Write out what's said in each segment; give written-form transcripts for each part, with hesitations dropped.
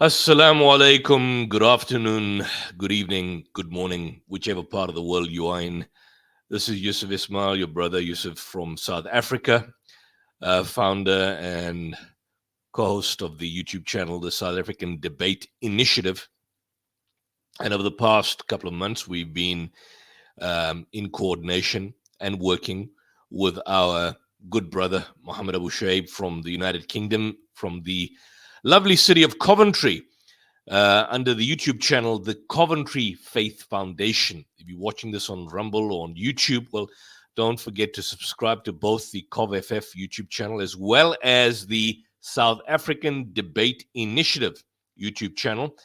Assalamu alaikum, good afternoon, good evening, good morning, whichever part of the world you are in. This is Yusuf Ismail, your brother Yusuf from South Africa, founder and co host of the YouTube channel, the South African Debate Initiative. And over the past couple of months, we've been in coordination and working with our good brother, Mohammed Abu Shaib from the United Kingdom, from the lovely city of Coventry, under the YouTube channel, the Coventry Faith Foundation. If you're watching this on Rumble or on YouTube, well, don't forget to subscribe to both the CovFF YouTube channel as well as the South African Debate Initiative YouTube channel.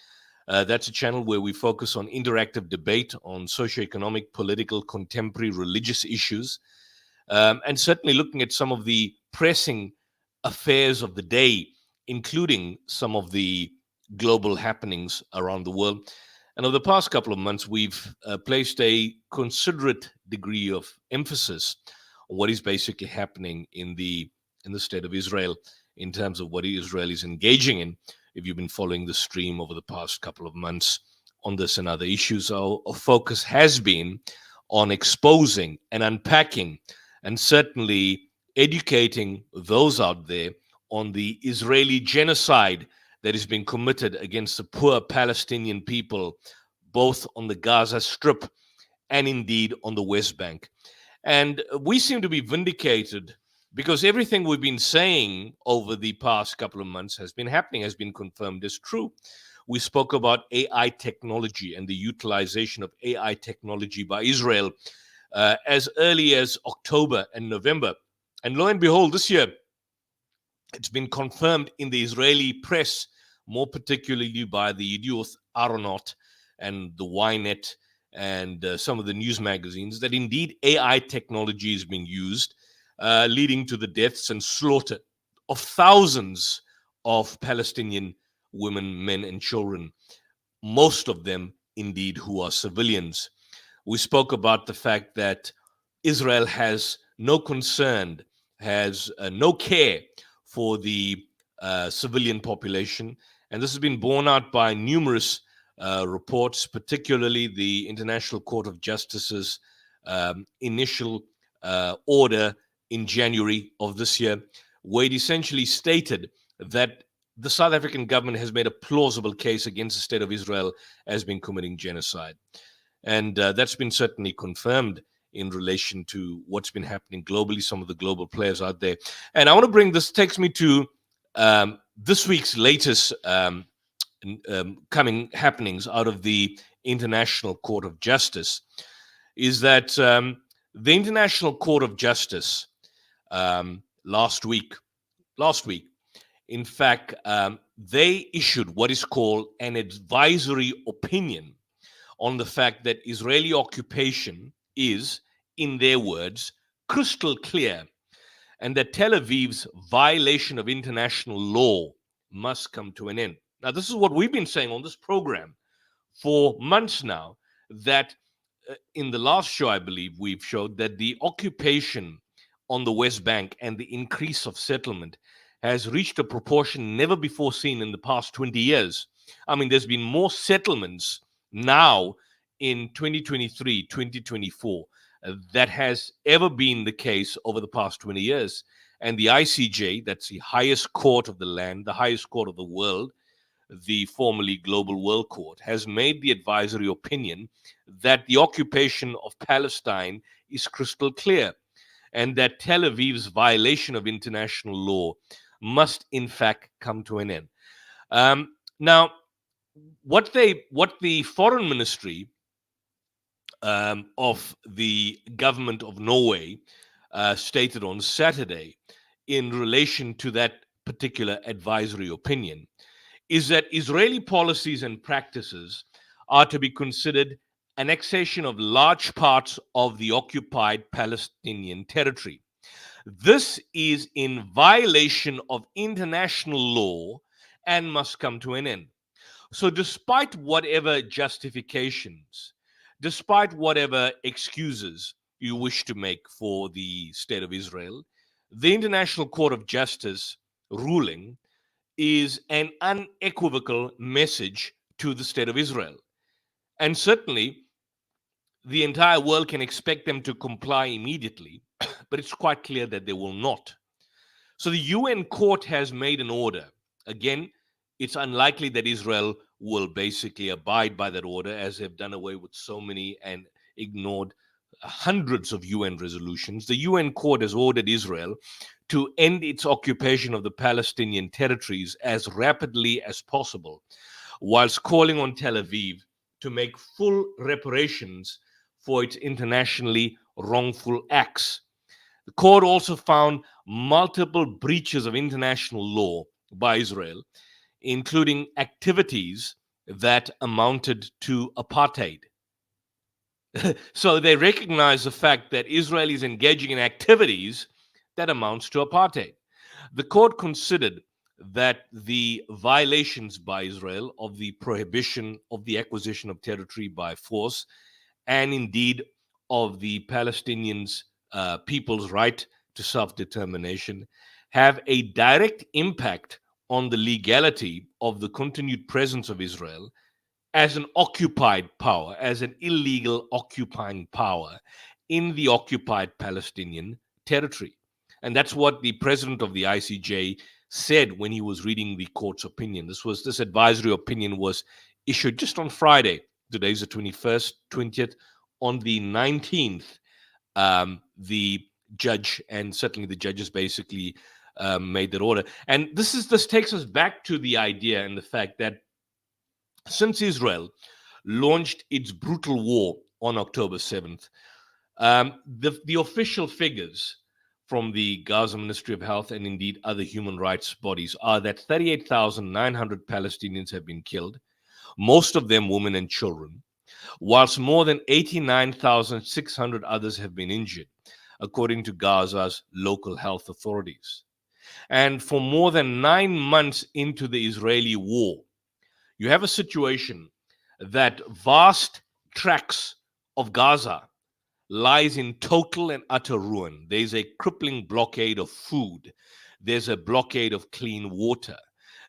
That's a channel where we focus on interactive debate on socioeconomic, political, contemporary, religious issues, and certainly looking at some of the pressing affairs of the day, including some of the global happenings around the world. And over the past couple of months, we've placed a considerate degree of emphasis on what is basically happening in the state of Israel in terms of what Israel is engaging in. If you've been following the stream over the past couple of months on this and other issues, our focus has been on exposing and unpacking and certainly educating those out there on the Israeli genocide that is being committed against the poor Palestinian people, both on the Gaza Strip and indeed on the West Bank. And we seem to be vindicated because everything we've been saying over the past couple of months has been happening, has been confirmed as true. We spoke about AI technology and the utilization of AI technology by Israel as early as October and November. And lo and behold, this year, it's been confirmed in the Israeli press, more particularly by the Yedioth Aharonot and the Ynet and some of the news magazines, that indeed AI technology is being used, leading to the deaths and slaughter of thousands of Palestinian women, men, and children, most of them indeed who are civilians. We spoke about the fact that Israel has no concern, has no care for the civilian population. And this has been borne out by numerous reports, particularly the International Court of Justice's initial order in January of this year, where it essentially stated that the South African government has made a plausible case against the state of Israel as being committing genocide. And that's been certainly confirmed in relation to what's been happening globally, some of the global players out there. And I want to bring this, takes me to this week's latest coming happenings out of the International Court of Justice, is that the International Court of Justice last week, in fact, they issued what is called an advisory opinion on the fact that Israeli occupation is, in their words, crystal clear, and that Tel Aviv's violation of international law must come to an end. Now, this is what we've been saying on this program for months now, that in the last show, I believe, we've showed that the occupation on the West Bank and the increase of settlement has reached a proportion never before seen in the past 20 years. I mean, there's been more settlements now in 2023, 2024, that has ever been the case over the past 20 years. And the ICJ, that's the highest court of the land, the highest court of the world, the formerly Global World Court, has made the advisory opinion that the occupation of Palestine is crystal clear, and that Tel Aviv's violation of international law must in fact come to an end. Now, what the foreign ministry of the government of Norway stated on Saturday in relation to that particular advisory opinion is that Israeli policies and practices are to be considered annexation of large parts of the occupied Palestinian territory. This is in violation of international law and must come to an end. So despite whatever justifications, despite whatever excuses you wish to make for the state of Israel, the International Court of Justice ruling is an unequivocal message to the state of Israel. And certainly, the entire world can expect them to comply immediately, but it's quite clear that they will not. So the UN court has made an order. Again, it's unlikely that Israel will basically abide by that order, as they've done away with so many and ignored hundreds of UN resolutions. The UN court has ordered Israel to end its occupation of the Palestinian territories as rapidly as possible, whilst calling on Tel Aviv to make full reparations for its internationally wrongful acts. The court also found multiple breaches of international law by Israel, including activities that amounted to apartheid. So they recognize the fact that Israel is engaging in activities that amounts to apartheid. The court considered that the violations by Israel of the prohibition of the acquisition of territory by force, and indeed of the Palestinians' people's right to self-determination, have a direct impact on the legality of the continued presence of Israel as an occupied power, as an illegal occupying power in the occupied Palestinian territory. And that's what the president of the ICJ said when he was reading the court's opinion. This advisory opinion was issued just on Friday. Today's the 21st, 20th. On the 19th, the judge, and certainly the judges basically made that order. And this takes us back to the idea and the fact that since Israel launched its brutal war on October 7th, the official figures from the Gaza Ministry of Health and indeed other human rights bodies are that 38,900 Palestinians have been killed, most of them women and children, whilst more than 89,600 others have been injured, according to Gaza's local health authorities. And for more than 9 months into the Israeli war, you have a situation that vast tracts of Gaza lies in total and utter ruin. There's a crippling blockade of food. There's a blockade of clean water.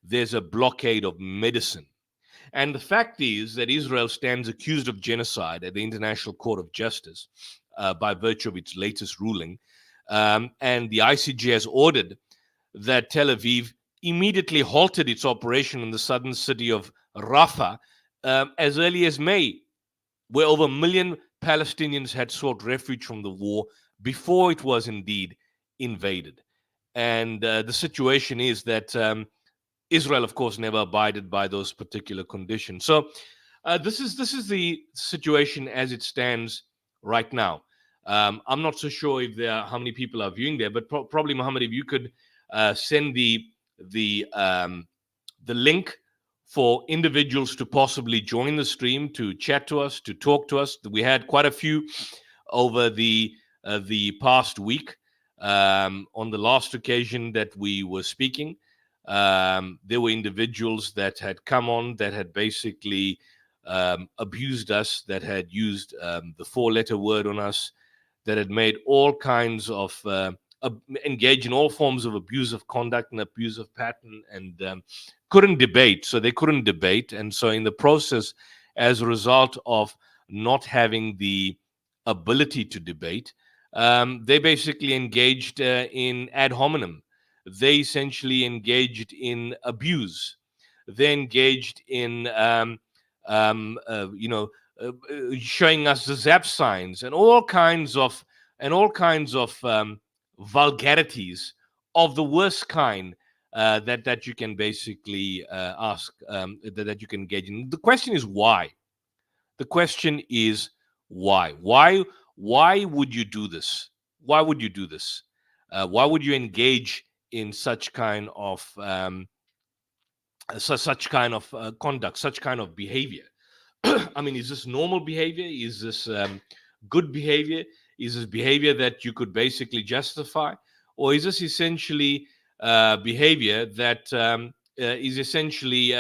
There's a blockade of medicine. And the fact is that Israel stands accused of genocide at the International Court of Justice by virtue of its latest ruling. And the ICJ has ordered that Tel Aviv immediately halted its operation in the southern city of Rafah as early as May, where over 1 million Palestinians had sought refuge from the war before it was indeed invaded. And the situation is that Israel, of course, never abided by those particular conditions. So this is the situation as it stands right now. I'm not so sure if how many people are viewing there, but probably, Mohammed, if you could send the link for individuals to possibly join the stream, to chat to us, to talk to us. We had quite a few over the past week. On the last occasion that we were speaking, there were individuals that had come on that had basically abused us, that had used the 4-letter word on us, that had made all kinds of engage in all forms of abusive conduct and abusive pattern, and couldn't debate. So they couldn't debate. And so in the process, as a result of not having the ability to debate, they basically engaged in ad hominem. They essentially engaged in abuse. They engaged in, showing us the zap signs and all kinds of vulgarities of the worst kind that you can basically ask, that you can engage in. The question is why. The question is why. Why would you do this? Why would you do this? Why would you engage in such kind of conduct, such kind of behavior? I mean, is this normal behavior? Is this good behavior? Is this behavior that you could basically justify? Or is this essentially behavior that is essentially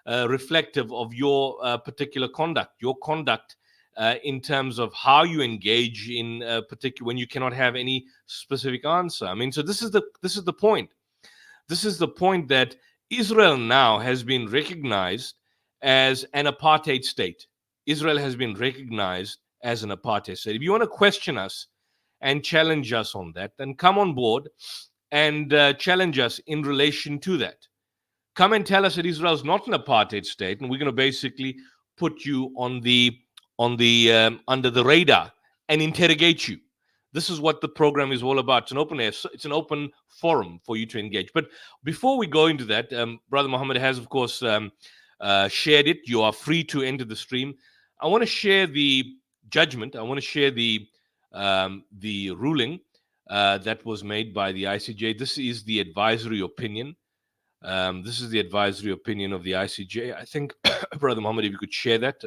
reflective of your particular conduct, in terms of how you engage in particular when you cannot have any specific answer? I mean, so this is the point. This is the point, that Israel now has been recognized as an apartheid state. Israel has been recognized as an apartheid state. If you want to question us and challenge us on that, then come on board and challenge us in relation to that. Come and tell us that Israel is not an apartheid state, and we're going to basically put you on the under the radar and interrogate you. This is what the program is all about. It's an open forum for you to engage. But before we go into that, Brother Mohammed has, of course, shared it. You are free to enter the stream. I want to share the judgment. I want to share the ruling that was made by the ICJ. This is the advisory opinion. This is the advisory opinion of the ICJ. I think, Brother Mohammed, if you could share that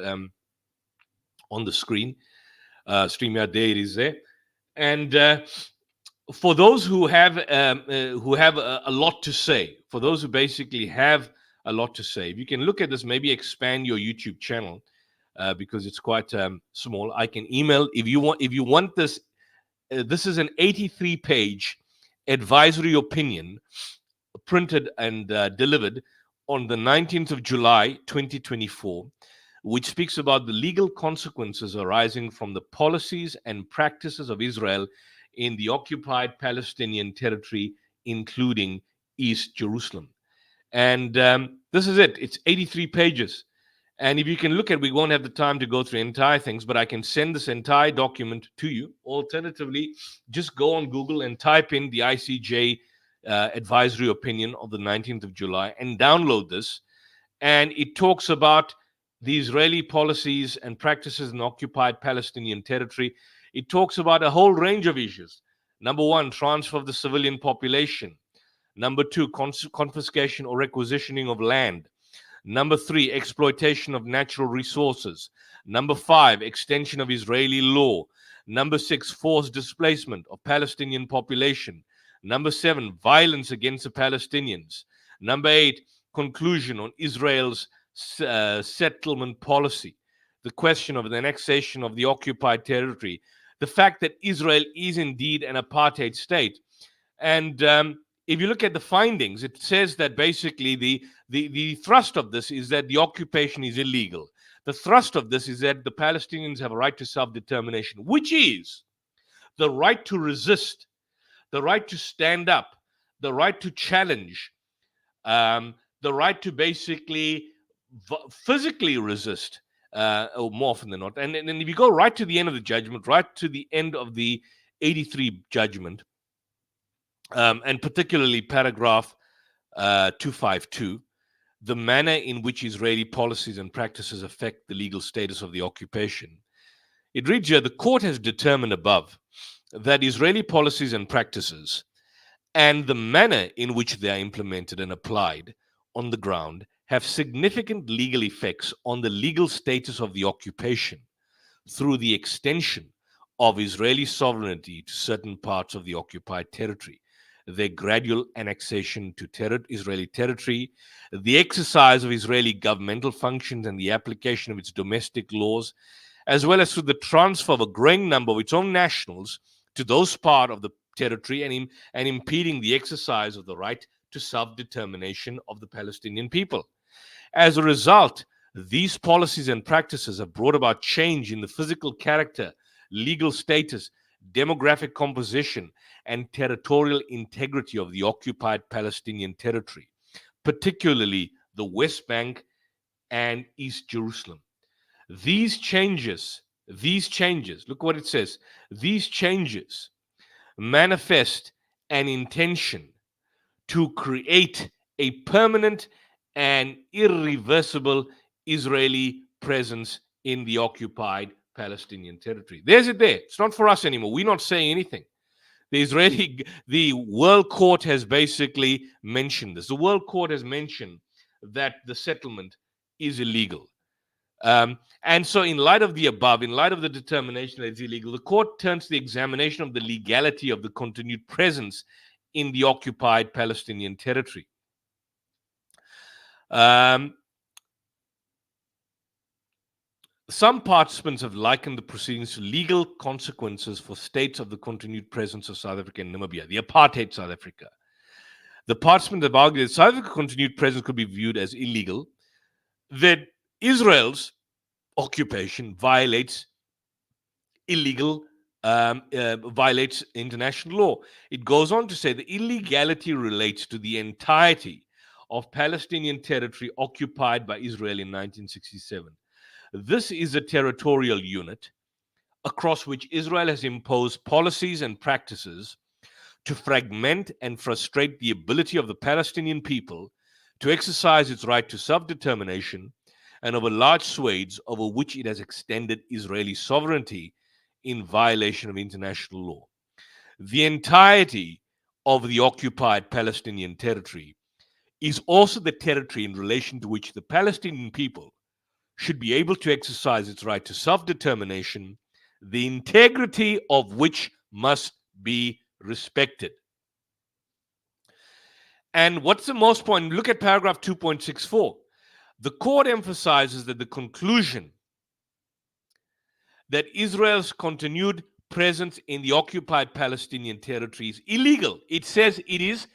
on the screen. StreamYard, there it is there. And for those who have a lot to say, for those who basically have a lot to say, if you can look at this, maybe expand your YouTube channel because it's quite small. I can email if you want this. This is an 83-page advisory opinion printed and delivered on the 19th of July 2024, which speaks about the legal consequences arising from the policies and practices of Israel in the occupied Palestinian territory, including East Jerusalem. And this is it. It's 83 pages. And if you can look at, we won't have the time to go through entire things, but I can send this entire document to you. Alternatively, just go on Google and type in the ICJ advisory opinion of the 19th of July and download this. And it talks about the Israeli policies and practices in occupied Palestinian territory. It talks about a whole range of issues. Number one, transfer of the civilian population. Number two, confiscation or requisitioning of land. Number three, exploitation of natural resources. Number five, extension of Israeli law. Number six, forced displacement of Palestinian population. Number seven, violence against the Palestinians. Number eight, conclusion on Israel's settlement policy. The question of the annexation of the occupied territory. The fact that Israel is indeed an apartheid state. And if you look at the findings, it says that basically the thrust of this is that the occupation is illegal. The thrust of this is that the Palestinians have a right to self-determination, which is the right to resist, the right to stand up, the right to challenge, the right to basically physically resist, or more often than not. And if you go right to the end of the judgment, right to the end of the 83 judgment, and particularly paragraph 252, the manner in which Israeli policies and practices affect the legal status of the occupation. It reads here, the court has determined above that Israeli policies and practices and the manner in which they are implemented and applied on the ground have significant legal effects on the legal status of the occupation through the extension of Israeli sovereignty to certain parts of the occupied territory, their gradual annexation to Israeli territory, the exercise of Israeli governmental functions and the application of its domestic laws, as well as through the transfer of a growing number of its own nationals to those part of the territory and impeding the exercise of the right to self-determination of the Palestinian people. As a result, these policies and practices have brought about change in the physical character, legal status, demographic composition, and territorial integrity of the occupied Palestinian territory, particularly the West Bank and East Jerusalem. These changes, look what it says, these changes manifest an intention to create a permanent and irreversible Israeli presence in the occupied Palestinian territory. There's it there. It's not for us anymore. We're not saying anything. The World Court has basically mentioned this. The World Court has mentioned that the settlement is illegal. And so in light of the above, in light of the determination that it's illegal, the court turns to the examination of the legality of the continued presence in the occupied Palestinian territory. Some participants have likened the proceedings to legal consequences for states of the continued presence of South Africa and Namibia, the apartheid South Africa. The participants have argued that South Africa's continued presence could be viewed as illegal, that Israel's occupation illegal violates international law. It goes on to say the illegality relates to the entirety of Palestinian territory occupied by Israel in 1967. This is a territorial unit across which Israel has imposed policies and practices to fragment and frustrate the ability of the Palestinian people to exercise its right to self-determination, and over large swathes over which it has extended Israeli sovereignty in violation of international law. The entirety of the occupied Palestinian territory is also the territory in relation to which the Palestinian people should be able to exercise its right to self-determination, the integrity of which must be respected. And what's the most point? Look at paragraph 2.64. The court emphasizes that the conclusion that Israel's continued presence in the occupied Palestinian territory is illegal. It says it is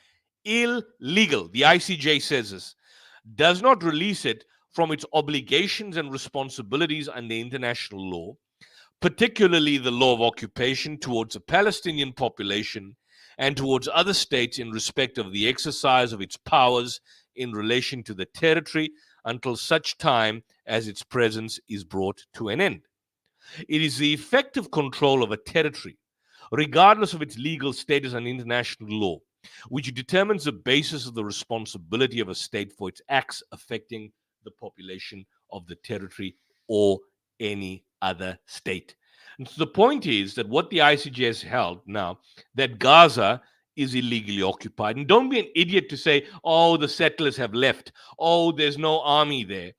illegal. The ICJ says this. Does not release it from its obligations and responsibilities under international law, particularly the law of occupation towards the Palestinian population and towards other states in respect of the exercise of its powers in relation to the territory until such time as its presence is brought to an end. It is the effective control of a territory, regardless of its legal status and international law, which determines the basis of the responsibility of a state for its acts affecting the population of the territory or any other state. And so the point is that what the ICJ has held now, that Gaza is illegally occupied. And don't be an idiot to say, oh, the settlers have left. Oh, there's no army there.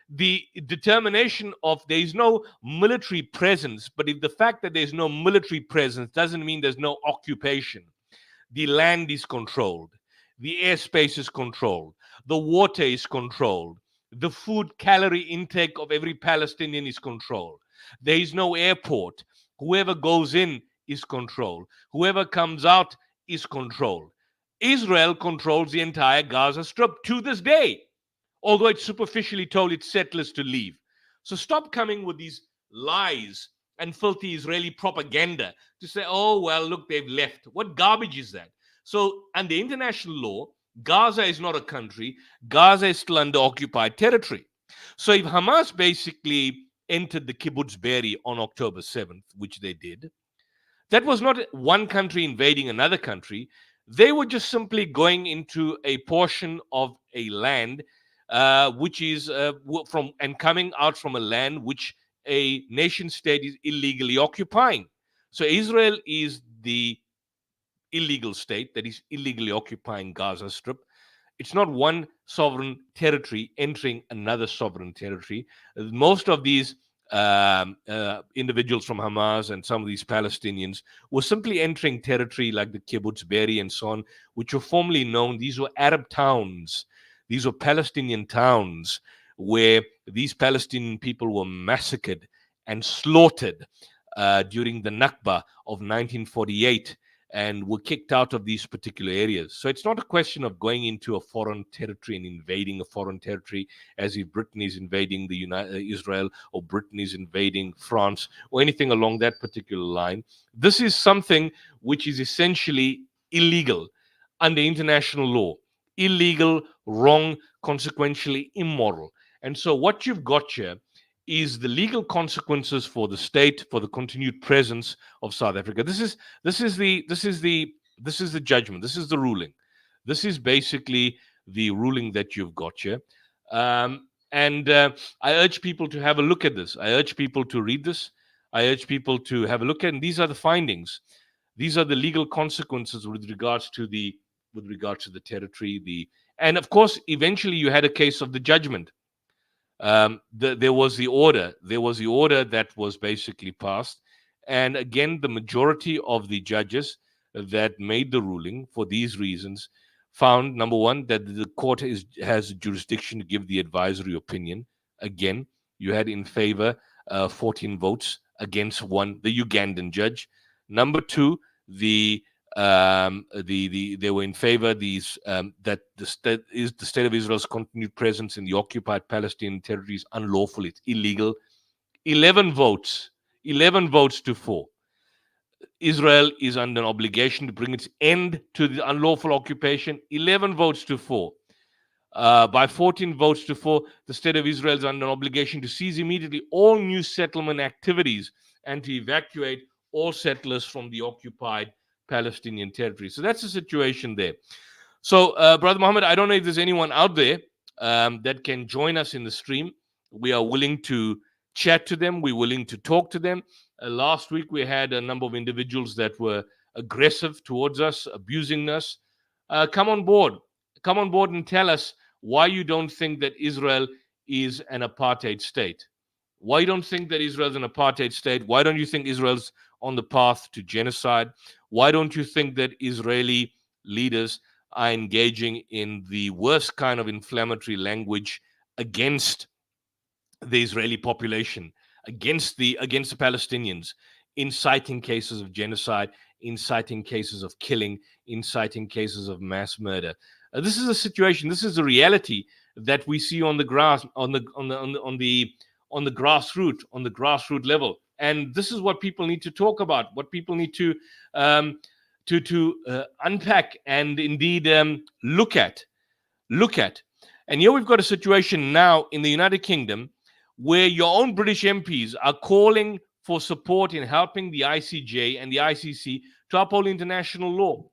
The determination of there is no military presence, but if the fact that there's no military presence doesn't mean there's no occupation. The land is controlled. The airspace is controlled. The water is controlled. The food calorie intake of every Palestinian is controlled. There is no airport. Whoever goes in is controlled. Whoever comes out is controlled. Israel controls the entire Gaza Strip to this day, although it's superficially told its settlers to leave. So stop coming with these lies and filthy Israeli propaganda to say, oh, well, look, they've left. What garbage is that? So under international law, Gaza is not a country. Gaza is still under occupied territory. So if Hamas basically entered the kibbutz Be'eri on October 7th, which they did, that was not one country invading another country. They were just simply going into a portion of a land which is from and coming out from a land which a nation state is illegally occupying. So Israel is the illegal state that is illegally occupying Gaza Strip. It's not one sovereign territory entering another sovereign territory. Most of these individuals from Hamas and some of these Palestinians were simply entering territory like the kibbutz Be'eri and so on, which were formerly known. These were Arab towns. These were Palestinian towns where these Palestinian people were massacred and slaughtered during the Nakba of 1948 and were kicked out of these particular areas. So it's not a question of going into a foreign territory and invading a foreign territory as if Britain is invading Israel or Britain is invading France or anything along that particular line. This is something which is essentially illegal under international law. Illegal, wrong, consequentially immoral. And so what you've got here is the legal consequences for the state for the continued presence of South Africa. This is the judgment. This is the ruling. This is basically the ruling that you've got here. And I urge people to have a look at this. I urge people to read this. I urge people to have a look at it. And these are the findings. These are the legal consequences with regards to the territory. And of course, eventually you had a case of the judgment. There was the order. There was the order that was basically passed. And again, the majority of the judges that made the ruling for these reasons found, number one, that the court has jurisdiction to give the advisory opinion. Again, you had in favor 14 votes against one, the Ugandan judge. Number two, the They were in favor that the state of Israel's continued presence in the occupied Palestinian territory is unlawful. It's illegal. 11 votes to 4. Israel is under an obligation to bring its end to the unlawful occupation. 11 votes to 4. By 14 votes to 4, the state of Israel is under an obligation to cease immediately all new settlement activities and to evacuate all settlers from the occupied Palestinian territory. So that's the situation there. So, Brother Mohammed, I don't know if there's anyone out there that can join us in the stream. We are willing to chat to them. We're willing to talk to them. Last week, we had a number of individuals that were aggressive towards us, abusing us. Come on board. Come on board and tell us why you don't think that Israel is an apartheid state. Why you don't think that Israel is an apartheid state? Why don't you think Israel's on the path to genocide? Why don't you think that Israeli leaders are engaging in the worst kind of inflammatory language against the Israeli population, against the Palestinians, inciting cases of genocide, inciting cases of killing, inciting cases of mass murder? This is a situation. This is a reality that we see on the grassroots level, and this is what people need to talk about. What people need to unpack and indeed look at. And here we've got a situation now in the United Kingdom where your own British MPs are calling for support in helping the ICJ and the ICC to uphold international law.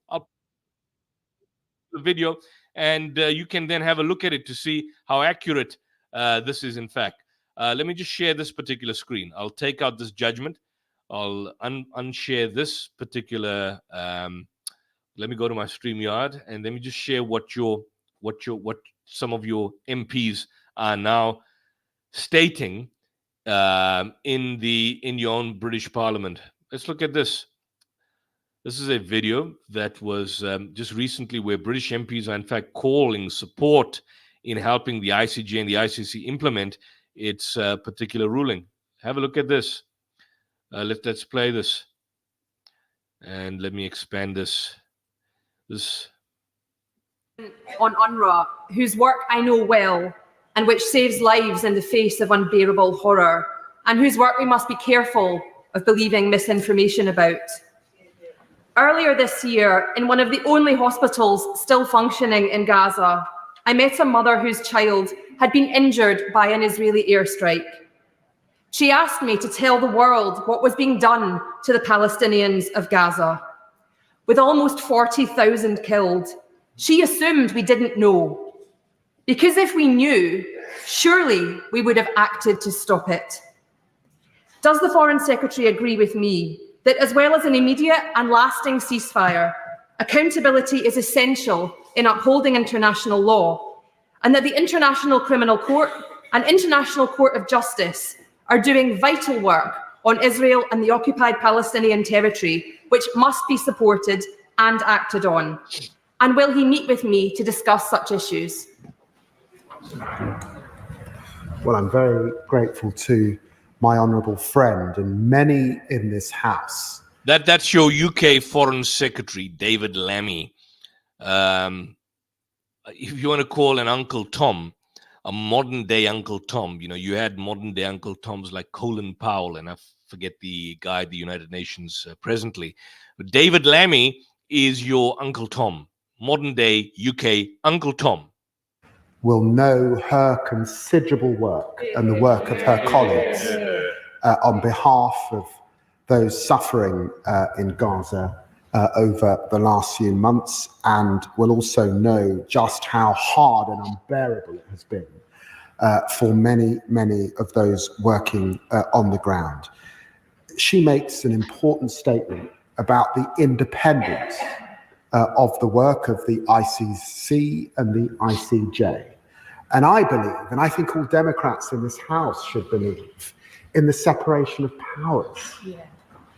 The video, and you can then have a look at it to see how accurate this is in fact. Let me just share this particular screen. I'll take out this judgment. I'll unshare this particular. Let me go to my StreamYard and let me just share what some of your MPs are now stating in your own British Parliament. Let's look at this. This is a video that was just recently where British MPs are in fact calling support in helping the ICJ and the ICC implement its particular ruling. Have a look at this. Let's play this. And let me expand this. On UNRWA, whose work I know well, and which saves lives in the face of unbearable horror, and whose work we must be careful of believing misinformation about. Earlier this year, in one of the only hospitals still functioning in Gaza, I met a mother whose child had been injured by an Israeli airstrike. She asked me to tell the world what was being done to the Palestinians of Gaza. With almost 40,000 killed, she assumed we didn't know. Because if we knew, surely we would have acted to stop it. Does the Foreign Secretary agree with me that as well as an immediate and lasting ceasefire, accountability is essential in upholding international law, and that the International Criminal Court and International Court of Justice are doing vital work on Israel and the occupied Palestinian territory, which must be supported and acted on? And will he meet with me to discuss such issues? Well, I'm very grateful to my honourable friend and many in this house. That's your UK Foreign Secretary, David Lammy. If you want to call an Uncle Tom, a modern day Uncle Tom, you had modern day Uncle Toms like Colin Powell, and I forget the guy at the United Nations presently. But David Lammy is your Uncle Tom, modern day UK Uncle Tom. Will know her considerable work and the work of her colleagues on behalf of those suffering in Gaza over the last few months, and will also know just how hard and unbearable it has been for many, many of those working on the ground. She makes an important statement about the independence of the work of the ICC and the ICJ. And I believe, and I think all Democrats in this House should believe, in the separation of powers. Yeah.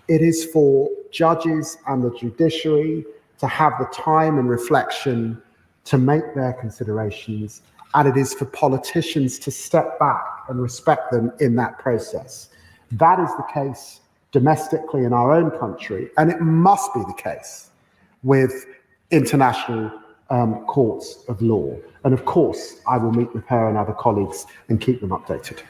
It is for judges and the judiciary to have the time and reflection to make their considerations, and it is for politicians to step back and respect them in that process. That is the case domestically in our own country, and it must be the case with international courts of law. And of course, I will meet with her and other colleagues and keep them updated.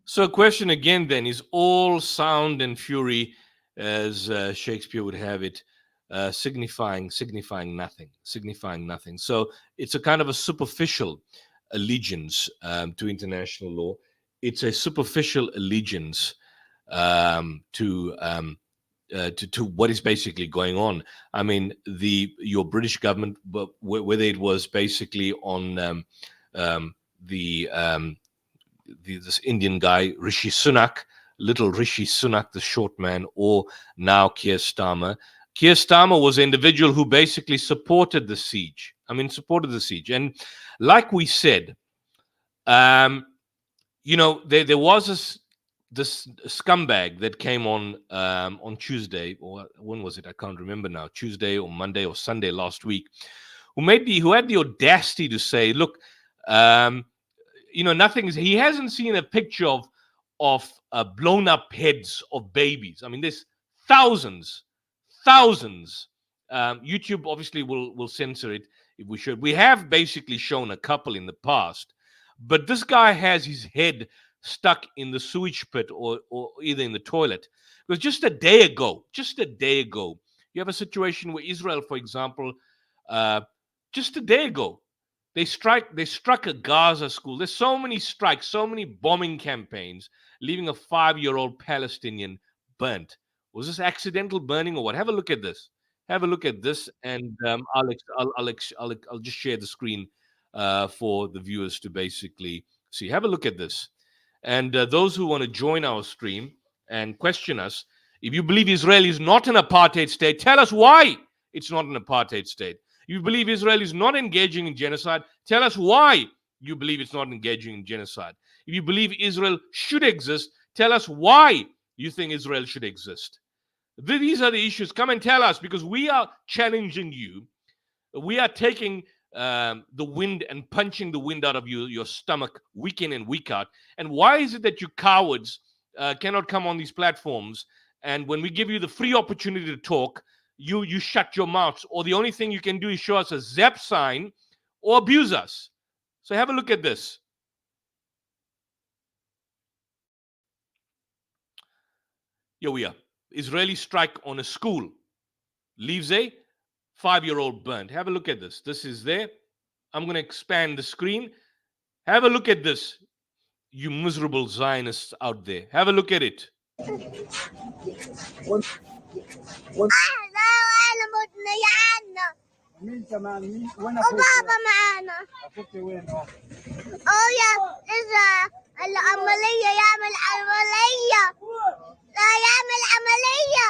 So, question again then, is all sound and fury, as Shakespeare would have it, signifying nothing. So it's a kind of a superficial allegiance to international law. It's a superficial allegiance to what is basically going on. I mean, your British government, whether it was basically on this Indian guy, Rishi Sunak, little Rishi Sunak, the short man, or now Keir Starmer. Keir Starmer was an individual who basically supported the siege. And like we said, there was this scumbag that came on Tuesday, or when was it? I can't remember now. Tuesday or Monday or Sunday last week, who had the audacity to say, look, he hasn't seen a picture of blown up heads of babies. I mean, there's thousands. YouTube obviously will censor it if we should. We have basically shown a couple in the past, but this guy has his head stuck in the sewage pit or either in the toilet. Because just a day ago, you have a situation where Israel, for example, just a day ago, they struck a Gaza school. There's so many strikes, so many bombing campaigns, leaving a 5-year-old Palestinian burnt. Was this accidental burning or what? Have a look at this. And I'll just share the screen for the viewers to basically see. Have a look at this. And those who want to join our stream and question us, if you believe Israel is not an apartheid state, tell us why it's not an apartheid state. You believe Israel is not engaging in genocide, tell us why you believe it's not engaging in genocide. If you believe Israel should exist, tell us why you think Israel should exist. These are the issues. Come and tell us, because we are challenging you. We are taking the wind and punching the wind out of your stomach week in and week out. And why is it that you cowards cannot come on these platforms, and when we give you the free opportunity to talk, you shut your mouths, or the only thing you can do is show us a ZAP sign or abuse us? So have a look at this. Here we are. Israeli strike on a school leaves a 5-year-old burnt. Have a look at this. This is there. I'm going to expand the screen. Have a look at this, you miserable Zionists out there. Have a look at it. مين كمان مين؟ وين أخوك؟ وبابا معانا. أخوك وين هو؟ العملية يعمل عملية. لا يعمل عملية.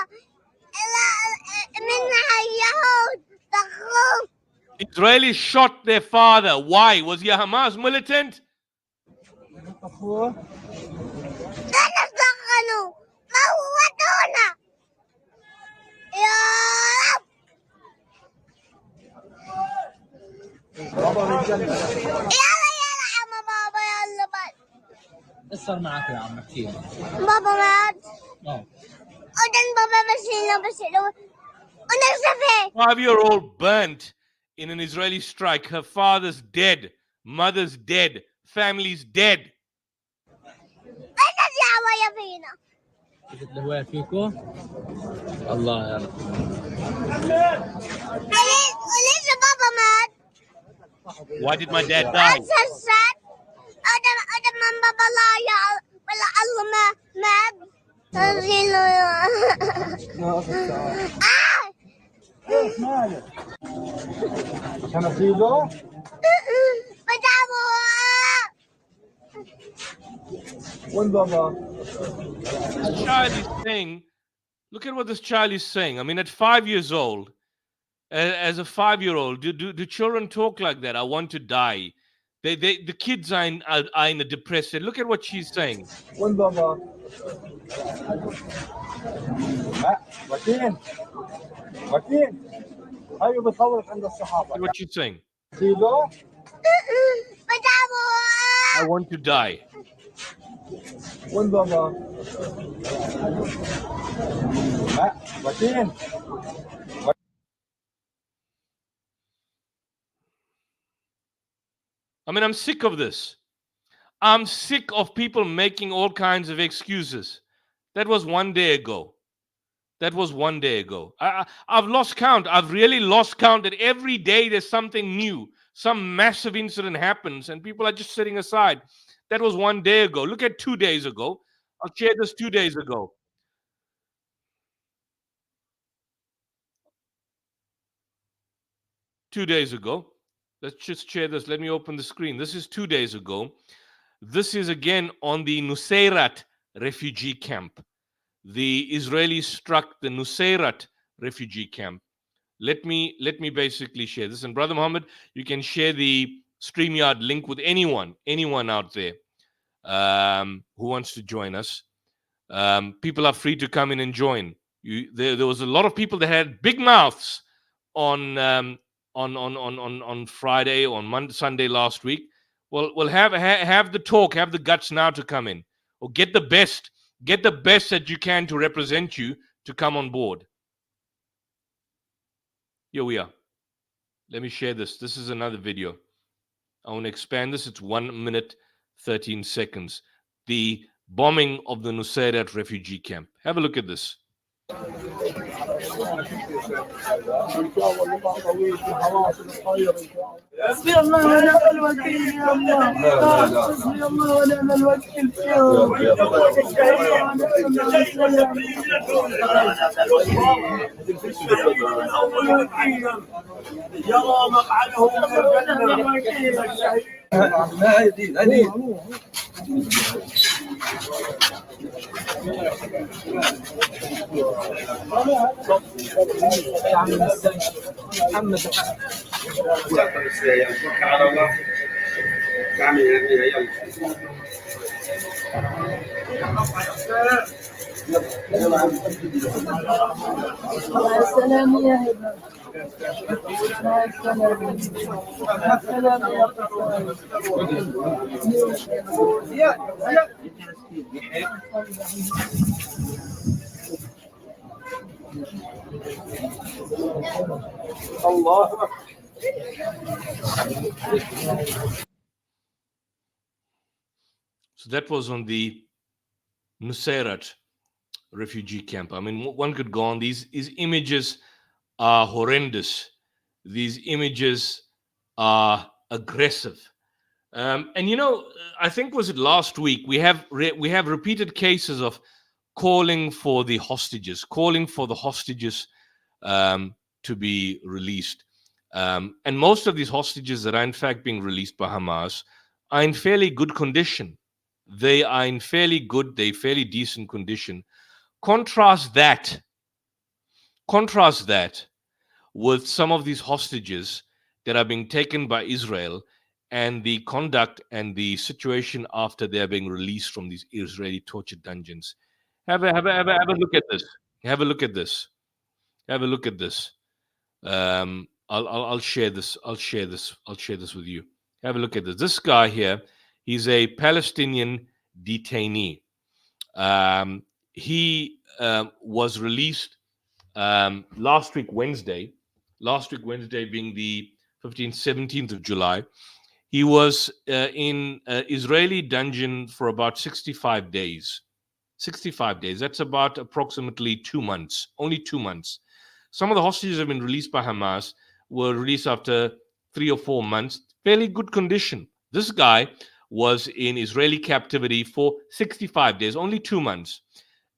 منها اليهود ضغوه. Israelis shot their father. Why? Was he a Hamas militant? أخوه. لا نتدخلوا. موتونا. يا رب. بابا بالجنة. يلا عم بابا يلا بس. ايش صار معك يا عم احكي لي؟ بابا مات. وبعدين بابا بس ونزفه. 5-year-old burnt in an Israeli strike. Her father's dead. Mother's dead. Family's dead. أين الدعوة فينا؟ قلت له وين فيكم؟ الله يا رب. وليش بابا مات؟ Why did my dad die? أدم من بابا لا يا ولا الله ما ايش مالك؟ عشان اصيده؟ وين بابا؟ This child is saying, look at what this child is saying. I mean, at 5 years old, as a 5-year-old, do children talk like that? I want to die. The kids are in a depression. Look at what she's saying. وين بابا؟ وكيل هاي بتصورك عند الصحافة. Look at what she's saying. سيدو؟ I want to die. وين بابا؟ وكيل I mean, I'm sick of this. I'm sick of people making all kinds of excuses. That was 1 day ago. That was 1 day ago. I've lost count. I've really lost count that every day there's something new. Some massive incident happens and people are just sitting aside. That was 1 day ago. Look at 2 days ago. I'll share this 2 days ago. 2 days ago. Let's just share this. Let me open the screen. This is 2 days ago. This is again on the Nuseirat refugee camp. The Israelis struck the Nuseirat refugee camp. Let me basically share this. And Brother Muhammad, you can share the StreamYard link with anyone out there who wants to join us. People are free to come in and join. There was a lot of people that had big mouths on Friday, on Sunday last week. Well, have the talk, have the guts now to come in, or get the best that you can to represent you to come on board. Here we are. Let me share this. This is another video. I want to expand this. It's 1 minute, 13 seconds. The bombing of the Nuseirat refugee camp. Have a look at this. حسبي الله ونعم الوكيل يا الله حسبي الله ونعم الوكيل يرى مقعده السلام يا هبه مع السلامه مع السلامه يا الله. So that was on the Nuseirat refugee camp. I mean, one could go on. These images are horrendous. These images are aggressive. And you know, I think was it last week we have repeated cases of calling for the hostages to be released. And most of these hostages that are in fact being released by Hamas are in fairly good condition. They are in fairly decent condition. Contrast that with some of these hostages that are being taken by Israel and the conduct and the situation after they're being released from these Israeli torture dungeons. Have a look at this. Have a look at this. Have a look at this. I'll share this. I'll share this with you. Have a look at this. This guy here, he's a Palestinian detainee. He was released last week Wednesday being the 15th, 17th of July. He was in Israeli dungeon for about 65 days. 65 days. That's about approximately 2 months. Only 2 months. Some of the hostages have been released by Hamas were released after 3 or 4 months. Fairly good condition. This guy was in Israeli captivity for 65 days, only 2 months.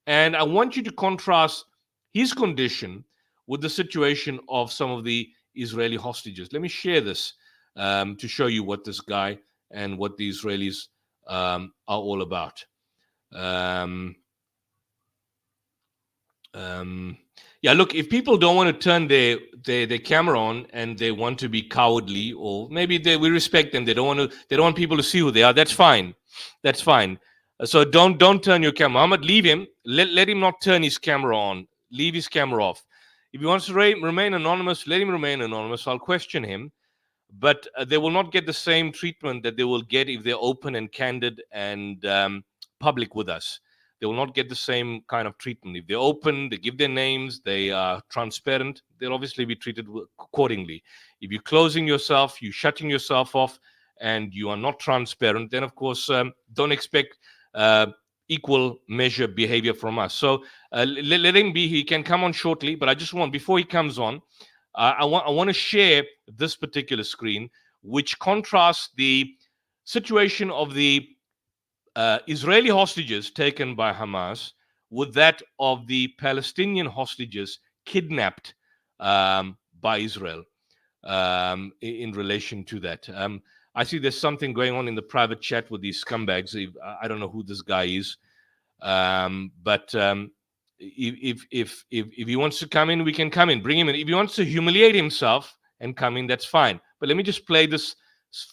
And I want you to contrast his condition with the situation of some of the Israeli hostages. Let me share this to show you what this guy and what the Israelis are all about. Yeah, look, if people don't want to turn their camera on and they want to be cowardly, or maybe we respect them, they don't want people to see who they are, that's fine. That's fine. So don't turn your camera. Muhammad, leave him. Let him not turn his camera on. Leave his camera off. If he wants to remain anonymous, let him remain anonymous. I'll question him. But they will not get the same treatment that they will get if they're open and candid and public with us. They will not get the same kind of treatment. If they're open, they give their names, they are transparent, they'll obviously be treated accordingly. If you're closing yourself, you're shutting yourself off, and you are not transparent, then of course don't expect equal measure behavior from us. So let him be. He can come on shortly, but I just want, before he comes on, I want to share this particular screen, which contrasts the situation of the Israeli hostages taken by Hamas with that of the Palestinian hostages kidnapped by Israel in relation to that. I see there's something going on in the private chat with these scumbags. I don't know who this guy is, but if he wants to come in, we can come in, bring him in. If he wants to humiliate himself and come in, that's fine. But let me just play this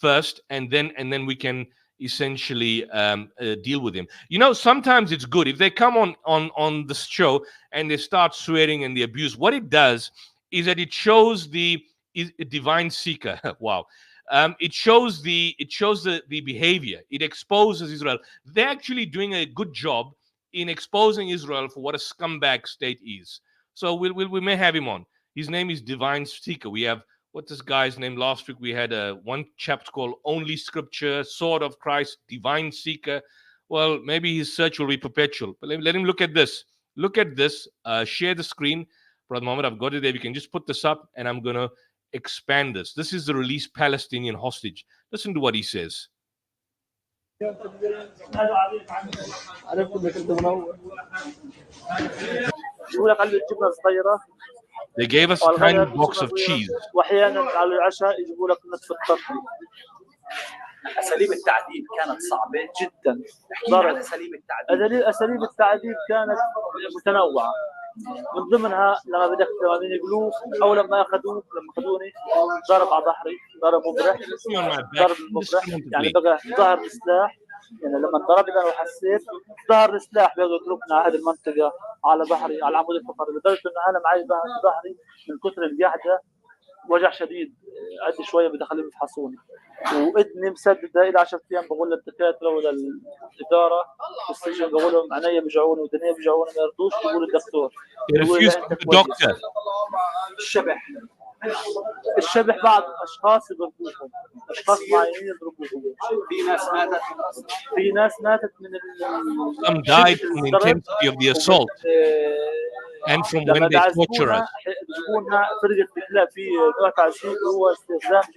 first, and then we can essentially deal with him. You know, sometimes it's good if they come on the show and they start swearing and the abuse. What it does is that it shows the divine seeker. Wow. It shows the behavior. It exposes Israel. They're actually doing a good job in exposing Israel for what a scumbag state is. So we may have him on. His name is Divine Seeker. We have, what's this guy's name? Last week we had one chapter called Only Scripture, Sword of Christ, Divine Seeker. Well, maybe his search will be perpetual. But let him look at this. Look at this. Share the screen. Brother Mohammed, I've got it there. We can just put this up, and I'm going to expand this. This is the released Palestinian hostage. Listen to what he says. They gave us a tiny box of cheese. أساليب التعذيب كانت صعبة جدا. أساليب التعذيب كانت متنوعة. من ضمنها لما بدك يقولوا أو لما أخذوني ضرب على ظهري، ضرب مبرح، ضرب المبرح، يعني بقى ظهر السلاح. يعني لما ضربنا وحسيت ظهر السلاح بقى يضربنا على هذه المنطقة، على ظهري، على العمود الفقري، لدرجة إنه أنا معي ظهري من كثر القعدة وجع شديد. عد شوية بدي أخليهم يفحصوني، وإذني مسددة إلى 10 أيام. بقول للدكاترة وللإدارة في السجن، بقول لهم عينيا بيجعوني ودنيا بيجعوني، ما يرضوش يقولوا الدكتور. الشبح بعض الأشخاص يضربوهم، أشخاص معينين يضربوهم. في ناس ماتت من Some died from the intensity of the assault and from when they torture us.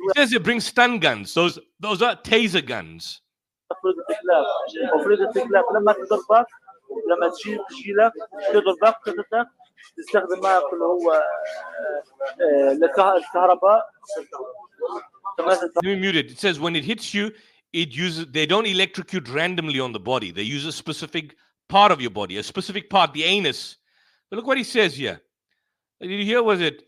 It says it brings stun guns. Those are taser guns. لما تشيلك تضربك تقتلك تستخدم ما اللي هو الكهرباء. Let me mute it. It says when it hits you, it uses. They don't electrocute randomly on the body. They use a specific part of your body, a specific part, the anus. But look what he says here. Did you hear? Was it?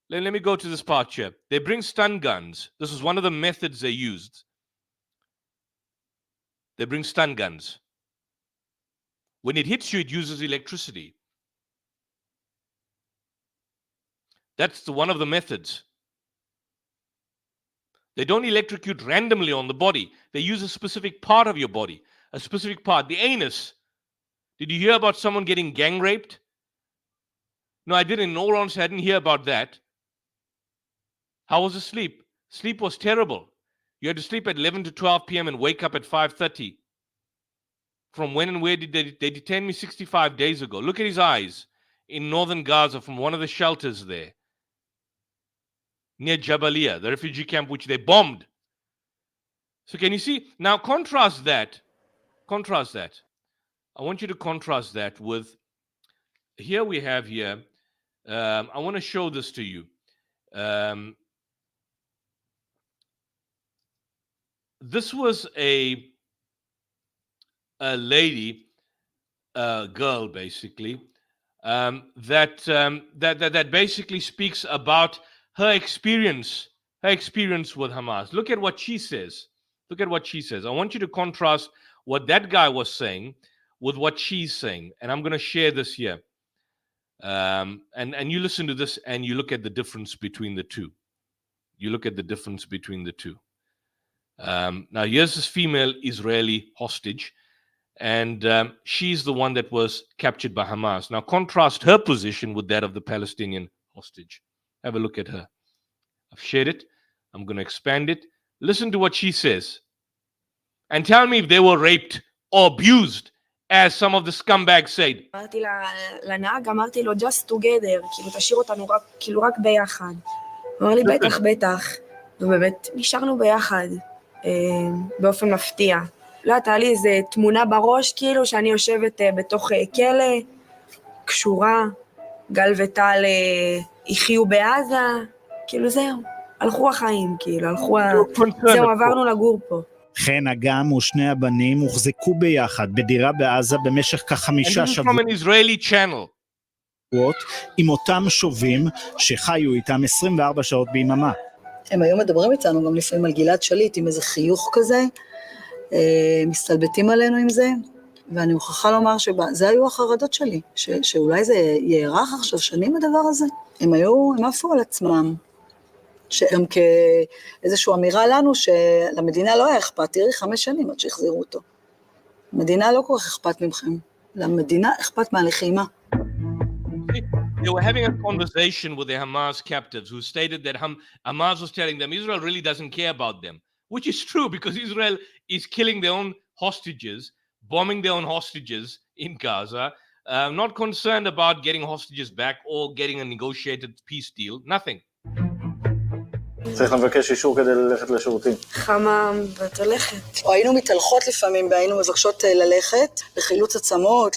Let me go to this part here. They bring stun guns. This is one of the methods they used. They bring stun guns. When it hits you, it uses electricity. That's one of the methods. They don't electrocute randomly on the body. They use a specific part of your body, a specific part, the anus. Did you hear about someone getting gang raped? No, I didn't. In all honesty, I didn't hear about that. How was the sleep? Sleep was terrible. You had to sleep at 11 to 12 p.m. and wake up at 5:30. From when and where did they detain me 65 days ago? Look at his eyes in northern Gaza from one of the shelters there. Near Jabalia, the refugee camp which they bombed. So can you see? Now contrast that. I want you to contrast that with, here we have here, I want to show this to you. This was a lady, girl basically, that basically speaks about her experience with Hamas. Look at what she says. I want you to contrast what that guy was saying with what she's saying. And I'm going to share this here. And you listen to this and you look at the difference between the two. Now, here's this female Israeli hostage. And she's the one that was captured by Hamas. Now, contrast her position with that of the Palestinian hostage. Have a look at her. I've shared it. I'm going to expand it. Listen to what she says. And tell me if they were raped or abused, as some of the scumbags said. אמרתי לנהג, אמרתי לו, just together, כאילו תשאיר אותנו רק ביחד. הוא אמר לי, בטח, בטח. ובאמת, נשארנו ביחד, באופן מפתיע. לא הייתה לי איזו תמונה בראש, כאילו, שאני יושבת בתוך כלא, קשורה, גל וטל יחיו בעזה, כאילו זהו, הלכו החיים, כאילו, זהו, עברנו לגור פה. חן, אגם ושני הבנים הוחזקו ביחד בדירה בעזה במשך כ5 שבועות עם אותם שובים שחיו איתם 24 שעות ביממה. הם היו מדברים איתנו גם לפעמים על גלעד שליט עם איזה חיוך כזה, מסתלבטים עלינו עם זה, ואני מוכרחה לומר שזה היו החרדות שלי, שאולי זה יארך עכשיו שנים הדבר הזה. הם עפו על עצמם, שגם כאיזושהי אמירה לנו שלמדינה לא היה אכפת, תראי 5 שנים עד שהחזירו אותו. המדינה לא כל כך אכפת ממכם, למדינה אכפת מהלחימה. They were having a conversation with the Hamas captives who stated that Hamas was telling them Israel really doesn't care about them, which is true because Israel is killing their own hostages, bombing their own hostages in Gaza, not concerned about getting hostages back or getting a negotiated peace deal, nothing. צריך לבקש אישור כדי ללכת לשירותים. חמם, ואת הולכת. או היינו מתהלכות לפעמים, והיינו מבקשות ללכת, לחילוץ עצמות,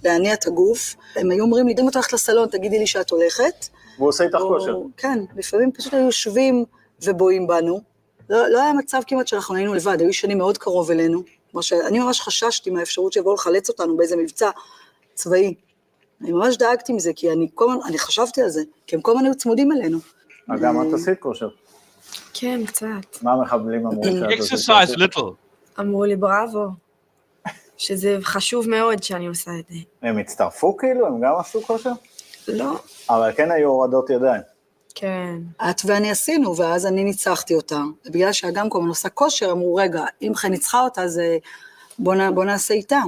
להניע את הגוף. הם היו אומרים לי, אם את הולכת לסלון, תגידי לי שאת הולכת. והוא עושה איתך כושר. כן, לפעמים פשוט היו יושבים ובואים בנו. לא היה מצב כמעט שאנחנו היינו לבד, היו שנים מאוד קרוב אלינו. אני ממש חששתי מהאפשרות שיבואו לחלץ אותנו באיזה מבצע צבאי. אני ממש דאגתי מזה, כי אני חשבתי על זה, כי הם כל הזמן היו צמודים אלינו. גם את עשית כושר. כן, קצת. מה המחבלים אמרו? Exercise little. אמרו לי בראבו, שזה חשוב מאוד שאני עושה את זה. הם הצטרפו כאילו? הם גם עשו כושר? לא. אבל כן היו הורדות ידיים. כן. את ואני עשינו, ואז אני ניצחתי אותה. בגלל שהגם כל הזמן עושה כושר, אמרו, רגע, אם חן ניצחה אותה, אז בוא נעשה איתה.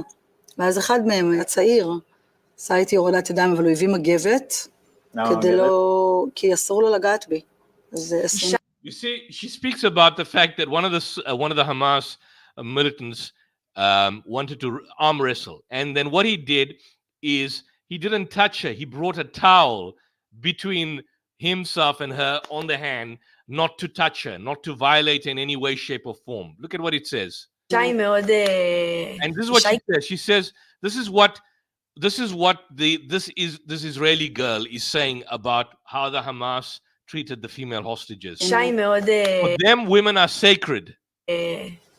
ואז אחד מהם היה צעיר, עשה איתי הורדת ידיים, אבל הוא הביא מגבת, כדי לא, כי אסור לו לגעת בי. You see, she speaks about the fact that one of the Hamas militants wanted to arm wrestle, and then what he did is he didn't touch her. He brought a towel between himself and her on the hand, not to touch her, not to violate in any way, shape, or form. Look at what it says. שי מאוד... And this is what she says. She says, this is what this Israeli girl is saying about how the Hamas treated the female hostages. שי מאוד... For them, women are sacred.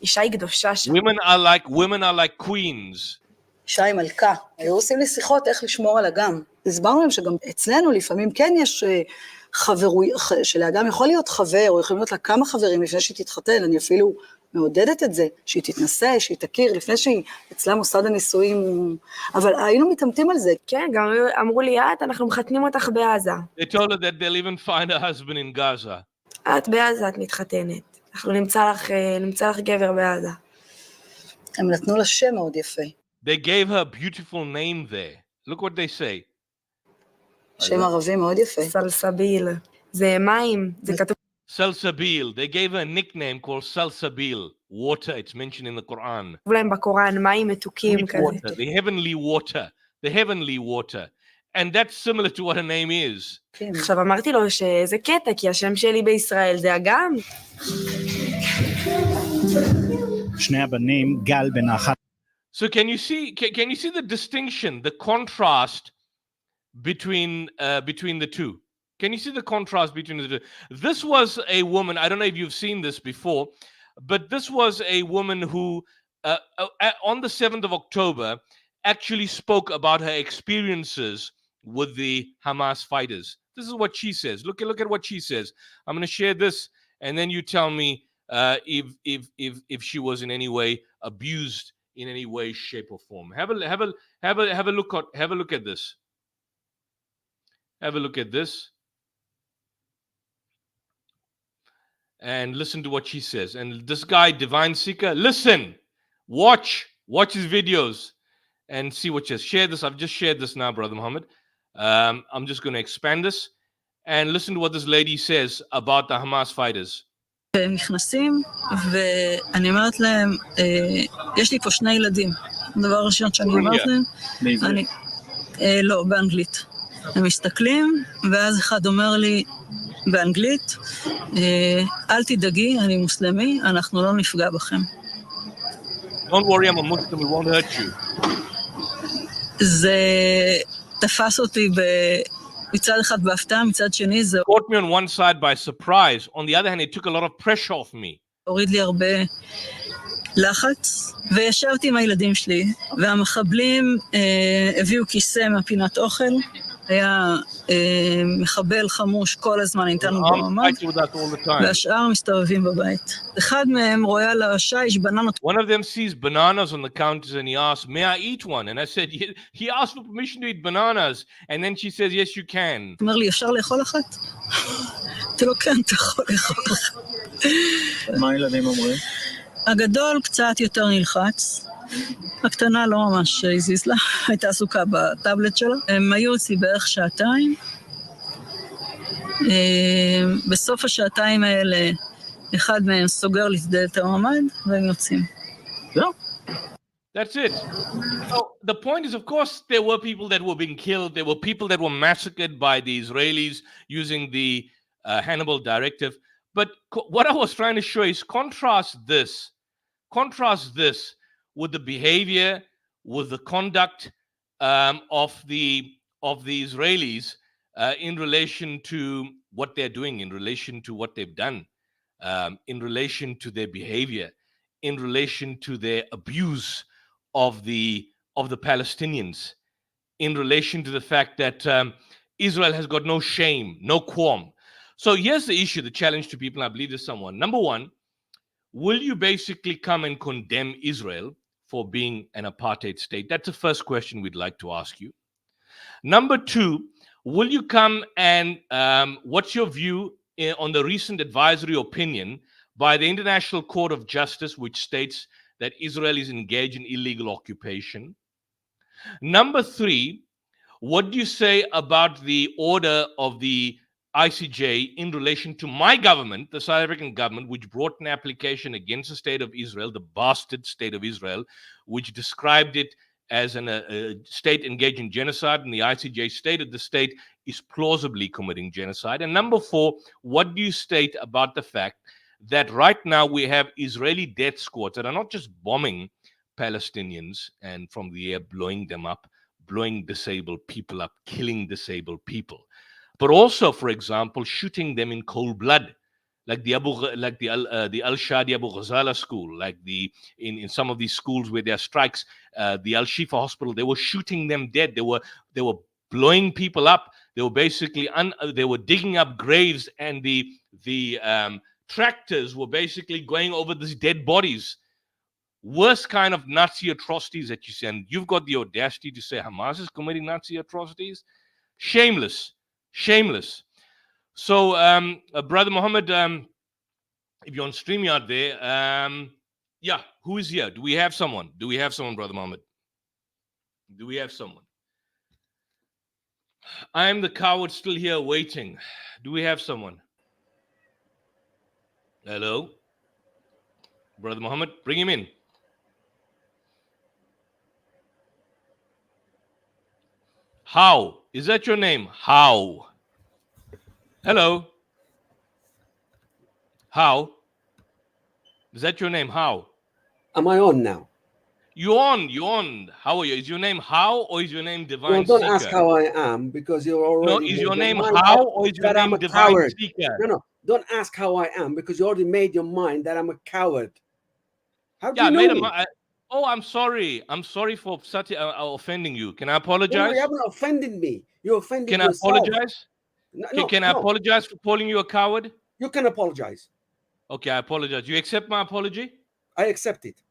אישה היא קדושה שם. Women are like queens. שי מלכה. היו עושים לי שיחות איך לשמור על אגם. הסברנו להם שגם אצלנו לפעמים כן יש שלאגם יכול להיות חבר, או יכולים להיות לה כמה חברים לפני שהיא תתחתן. אני אפילו מעודדת את זה, שהיא תתנסה, שהיא תכיר, לפני שהיא אצלה מוסד הנישואים, אבל היינו מתאמתים על זה. כן, גם אמרו לי, אנחנו מחתנים אותך בעזה. They told her that they'll even find a husband in Gaza. את בעזה, את מתחתנת. אנחנו נמצא לך גבר בעזה. הם נתנו לה שם מאוד יפה. They gave her a beautiful name there. Look what they say. שם ערבי מאוד יפה. סלסביל. זה מים, זה כתוב. Salsabil. They gave her a nickname called Salsabil. Water, it's mentioned in the Quran. להם בקוראן, מים מתוקים כזה. Water, the heavenly water. The heavenly water. And that's similar to what her name is. עכשיו אמרתי לו שזה קטע, כי השם שלי בישראל זה אגם. שני הבנים, גל בן האחת. So can you see the distinction, the contrast between the two? Can you see the contrast between the two? This was a woman, I don't know if you've seen this before, but this was a woman who, on the 7th of October, actually spoke about her experiences with the Hamas fighters. This is what she says. Look at what she says. I'm going to share this, and then you tell me if she was in any way abused in any way, shape, or form. Have a look at this. Have a look at this. And listen to what she says. And this guy, Divine Seeker, listen, watch his videos and see what she says. Share this. I've just shared this now, Brother Muhammad. I'm just going to expand this and listen to what this lady says about the Hamas fighters. הם נכנסים, ואני אומרת להם, יש לי פה 2 ילדים. הדבר הראשון שאני אומרת להם, לא, באנגלית. הם מסתכלים, ואז אחד אומר לי באנגלית, אל תדאגי, אני מוסלמי, אנחנו לא נפגע בכם. Don't worry, I'm a Muslim, we won't hurt you. זה תפס אותי מצד אחד בהפתעה, מצד שני זה... Caught me on one side by surprise. On the other hand, it took a lot of pressure off me. הוריד לי הרבה לחץ, וישבתי עם הילדים שלי, והמחבלים הביאו כיסא מהפינת אוכל, היה מחבל חמוש כל הזמן איתנו בממ"ד, והשאר מסתובבים בבית. אחד מהם רואה על השיש בננות. One of them sees bananas on the counters and he asks, may I eat one? And I said, he asked for permission to eat bananas. And then she says, yes, you can. אומר לי, אפשר לאכול אחת? אתה לא כן, אתה יכול לאכול אחת. מה הילדים אומרים? הגדול קצת יותר נלחץ. הקטנה לא ממש הזיז לה, הייתה עסוקה בטאבלט שלה. הם היו אצלי בערך 2 שעתיים. בסוף השעתיים האלה, אחד מהם סוגר לי את דלת הממ"ד, והם יוצאים. זהו. That's it. So the point is, of course, there were people that were being killed. There were people that were massacred by the Israelis using the Hannibal Directive. But what I was trying to show is contrast this with the behavior, with the conduct of the Israelis in relation to what they're doing, in relation to what they've done, in relation to their behavior, in relation to their abuse of the Palestinians, in relation to the fact that Israel has got no shame, no qualm. So here's the issue, the challenge to people, and I believe there's someone. Number one, will you basically come and condemn Israel for being an apartheid state? That's the first question we'd like to ask you. Number two, will you come and what's your view on the recent advisory opinion by the International Court of Justice, which states that Israel is engaged in illegal occupation? Number three, what do you say about the order of the ICJ in relation to my government, the South African government, which brought an application against the state of Israel, the bastard state of Israel, which described it as a state engaged in genocide, and the ICJ stated the state is plausibly committing genocide. And number four, what do you state about the fact that right now we have Israeli death squads that are not just bombing Palestinians and from the air blowing them up, blowing disabled people up, killing disabled people, but also, for example, shooting them in cold blood, like the Al-Shadi Abu Ghazala school, like in some of these schools where there are strikes, the Al-Shifa hospital, they were shooting them dead. They were blowing people up. They were basically they were digging up graves, and the tractors were basically going over these dead bodies. Worst kind of Nazi atrocities that you see, and you've got the audacity to say Hamas is committing Nazi atrocities. Shameless. So, Brother Mohammed, if you're on StreamYard there, who is here? Do we have someone? Brother Mohammed? Do we have someone? I am the coward still here waiting. Do we have someone? Hello? Brother Mohammed, bring him in. How? Is that your name? How? Hello? How? Is that your name? How? Am I on now? You're on. How are you? Is your name How or is your name Divine Well, don't Seeker? ask how I am because you're already... No, is your name How or is your name Divine coward. Seeker? No, don't ask how I am because you already made your mind that I'm a coward. How do you know me? I'm sorry. I'm sorry for offending you. Can I apologize? No, you haven't offended me. You offended Can yourself. I apologize? Can I apologize for calling you a coward? You can apologize. Okay, I apologize. You accept my apology? I accept it.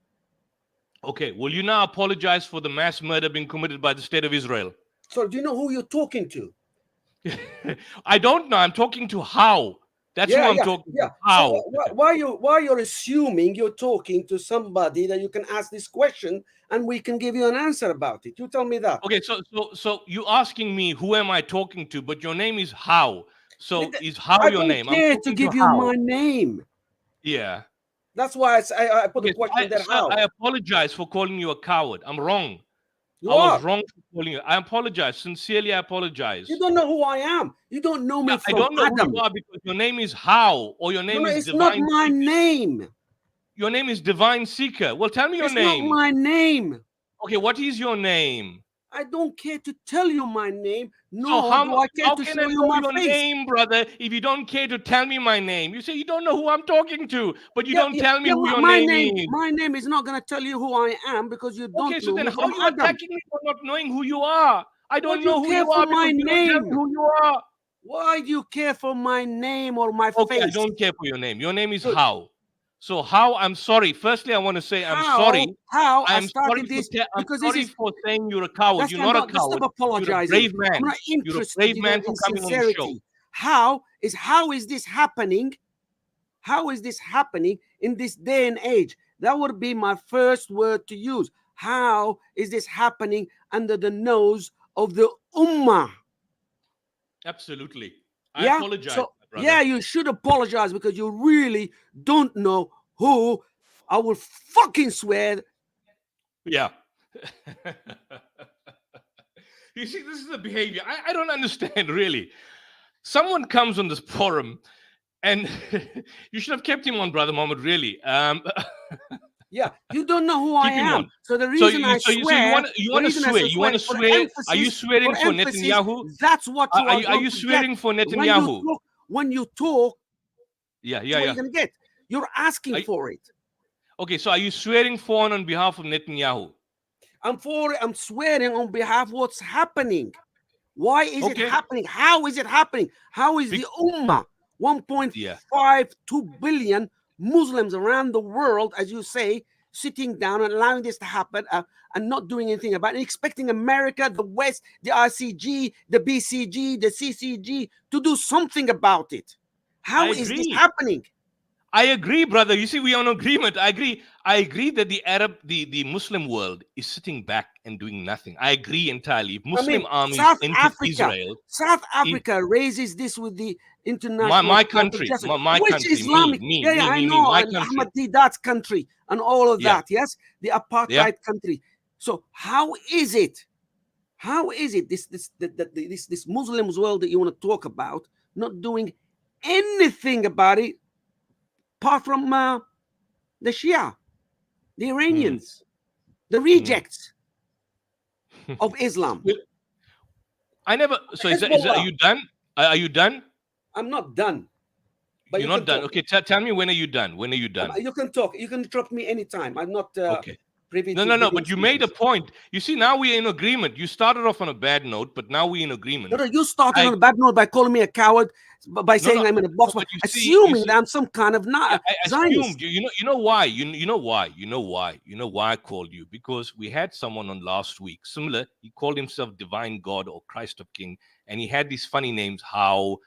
Okay, will you now apologize for the mass murder being committed by the state of Israel? So do you know who you're talking to? I don't know. I'm talking to How. That's who I'm talking to. How? So why you're assuming you're talking to somebody that you can ask this question and we can give you an answer about it? You tell me that. Okay, so you asking me who am I talking to, but your name is How. So is How your name? I don't care to give you my name. Yeah. That's why I put the question there. Sir, How? I apologize for calling you a coward. I'm wrong. I was wrong for calling you. I apologize. Sincerely, I apologize. You don't know who I am. You don't know me from I don't know Adam. who you are because your name is How, or your name No, is it's Divine. not my name. Your name is Divine Seeker. Well, tell me your name. It's not my name. Okay, what is your name? I don't care to tell you my name. No, So how do I care to can show I you know my your face? name, brother, if you don't care to tell me my name? You say you don't know who I'm talking to, but you don't tell me who your name is. My name is not going to tell you who I am because you don't Okay, so know then me how from are you Adam. attacking me for not knowing who you are? I don't Why do know you who care you for are because my you don't tell name? me who you are. Why do you care for my name or my Okay, face? I don't care for your name. Your name is Good. How. So How, I'm sorry. Firstly, I want to say I'm sorry. How I I'm started sorry this because sorry this is for saying you're a coward. that's You're not, not a just coward. stop apologizing. You're a brave man. I'm not You're a interested brave man for in coming on the show. sincerity. How is this happening? How is this happening in this day and age? That would be my first word to use. How is this happening under the nose of the Ummah? Absolutely. I apologize, So, brother. yeah, you should apologize because you really don't know who. I will fucking swear. Yeah. You see, this is the behavior. I don't understand, really. Someone comes on this forum, and you should have kept him on, Brother Mohammed, really. Yeah, you don't know who I Keep him am. on. So the reason I So swear, you want to swear? You want to swear? Are you swearing for Netanyahu? That's what you Are going you to swearing get. for Netanyahu? When you talk, Yeah. what you're gonna get. You're asking for it. Okay, so are you swearing for and on behalf of Netanyahu? I'm swearing on behalf of what's happening. Why is it happening? How is it happening? How is the Ummah, 1.52 billion Muslims around the world, as you say, sitting down and allowing this to happen and not doing anything about it, and expecting America, the West, the ICG, the BCG, the CCG to do something about it? How is this happening? I agree, brother. You see, we are in agreement. I agree. I agree that the Muslim world is sitting back and doing nothing. I agree entirely. If Muslim armies enter Israel, South Africa raises this with the international my country, my which country, Islamic, me, I know, my and country. Ahmad Didat's country and all of that. Yes, the apartheid country. So how is it? How is it this Muslims world that you want to talk about not doing anything about it? Apart from the Shia, the Iranians, the rejects of Islam. I never. So are you done? Are you done? I'm not done. But you're not done. Okay, tell me, when are you done? When are you done? You can talk. You can interrupt me anytime. I'm not okay. privy to No. But you made a point. You see, now we're in agreement. You started off on a bad note, but now we're in agreement. No, you started on a bad note by calling me a coward, by saying I'm in a box, assuming that I'm some kind of not. I assumed. You know why? You know why? You know why I called you? Because we had someone on last week. Similar. He called himself Divine God or Christ of King, and he had these funny names, How,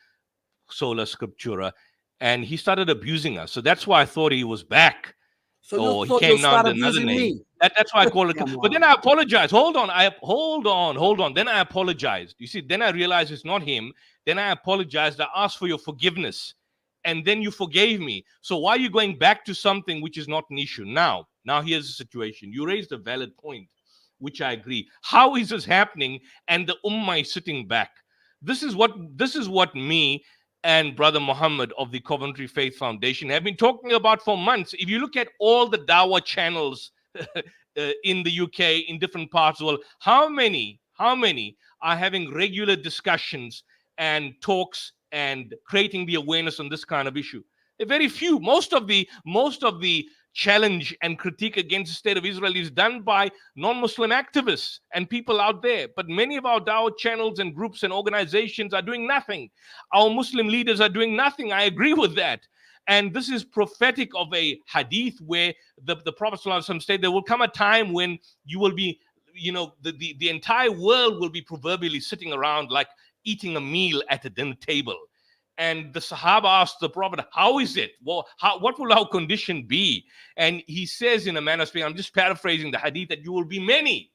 Sola Scriptura, and he started abusing us. So that's why I thought he was back. So he came now under another name. That's why I call it. But then I apologized. Hold on. Then I apologized. You see, then I realized it's not him. Then I apologized. I asked for your forgiveness, and then you forgave me. So why are you going back to something which is not an issue? Now here's the situation. You raised a valid point, which I agree. How is this happening? And the Ummah is sitting back. This is what me and Brother Mohammed of the Coventry Faith Foundation have been talking about for months. If you look at all the Dawah channels in the UK, in different parts of the world, how many are having regular discussions and talks and creating the awareness on this kind of issue? Very few. Most of the challenge and critique against the state of Israel is done by non-Muslim activists and people out there. But many of our Dawah channels and groups and organizations are doing nothing. Our Muslim leaders are doing nothing. I agree with that. And this is prophetic of a hadith where the Prophet ﷺ said there will come a time when you will be, the entire world will be proverbially sitting around like eating a meal at a dinner table. And the Sahaba asked the Prophet, how is it? Well, what will our condition be? And he says in a manner of speaking, I'm just paraphrasing the hadith, that you will be many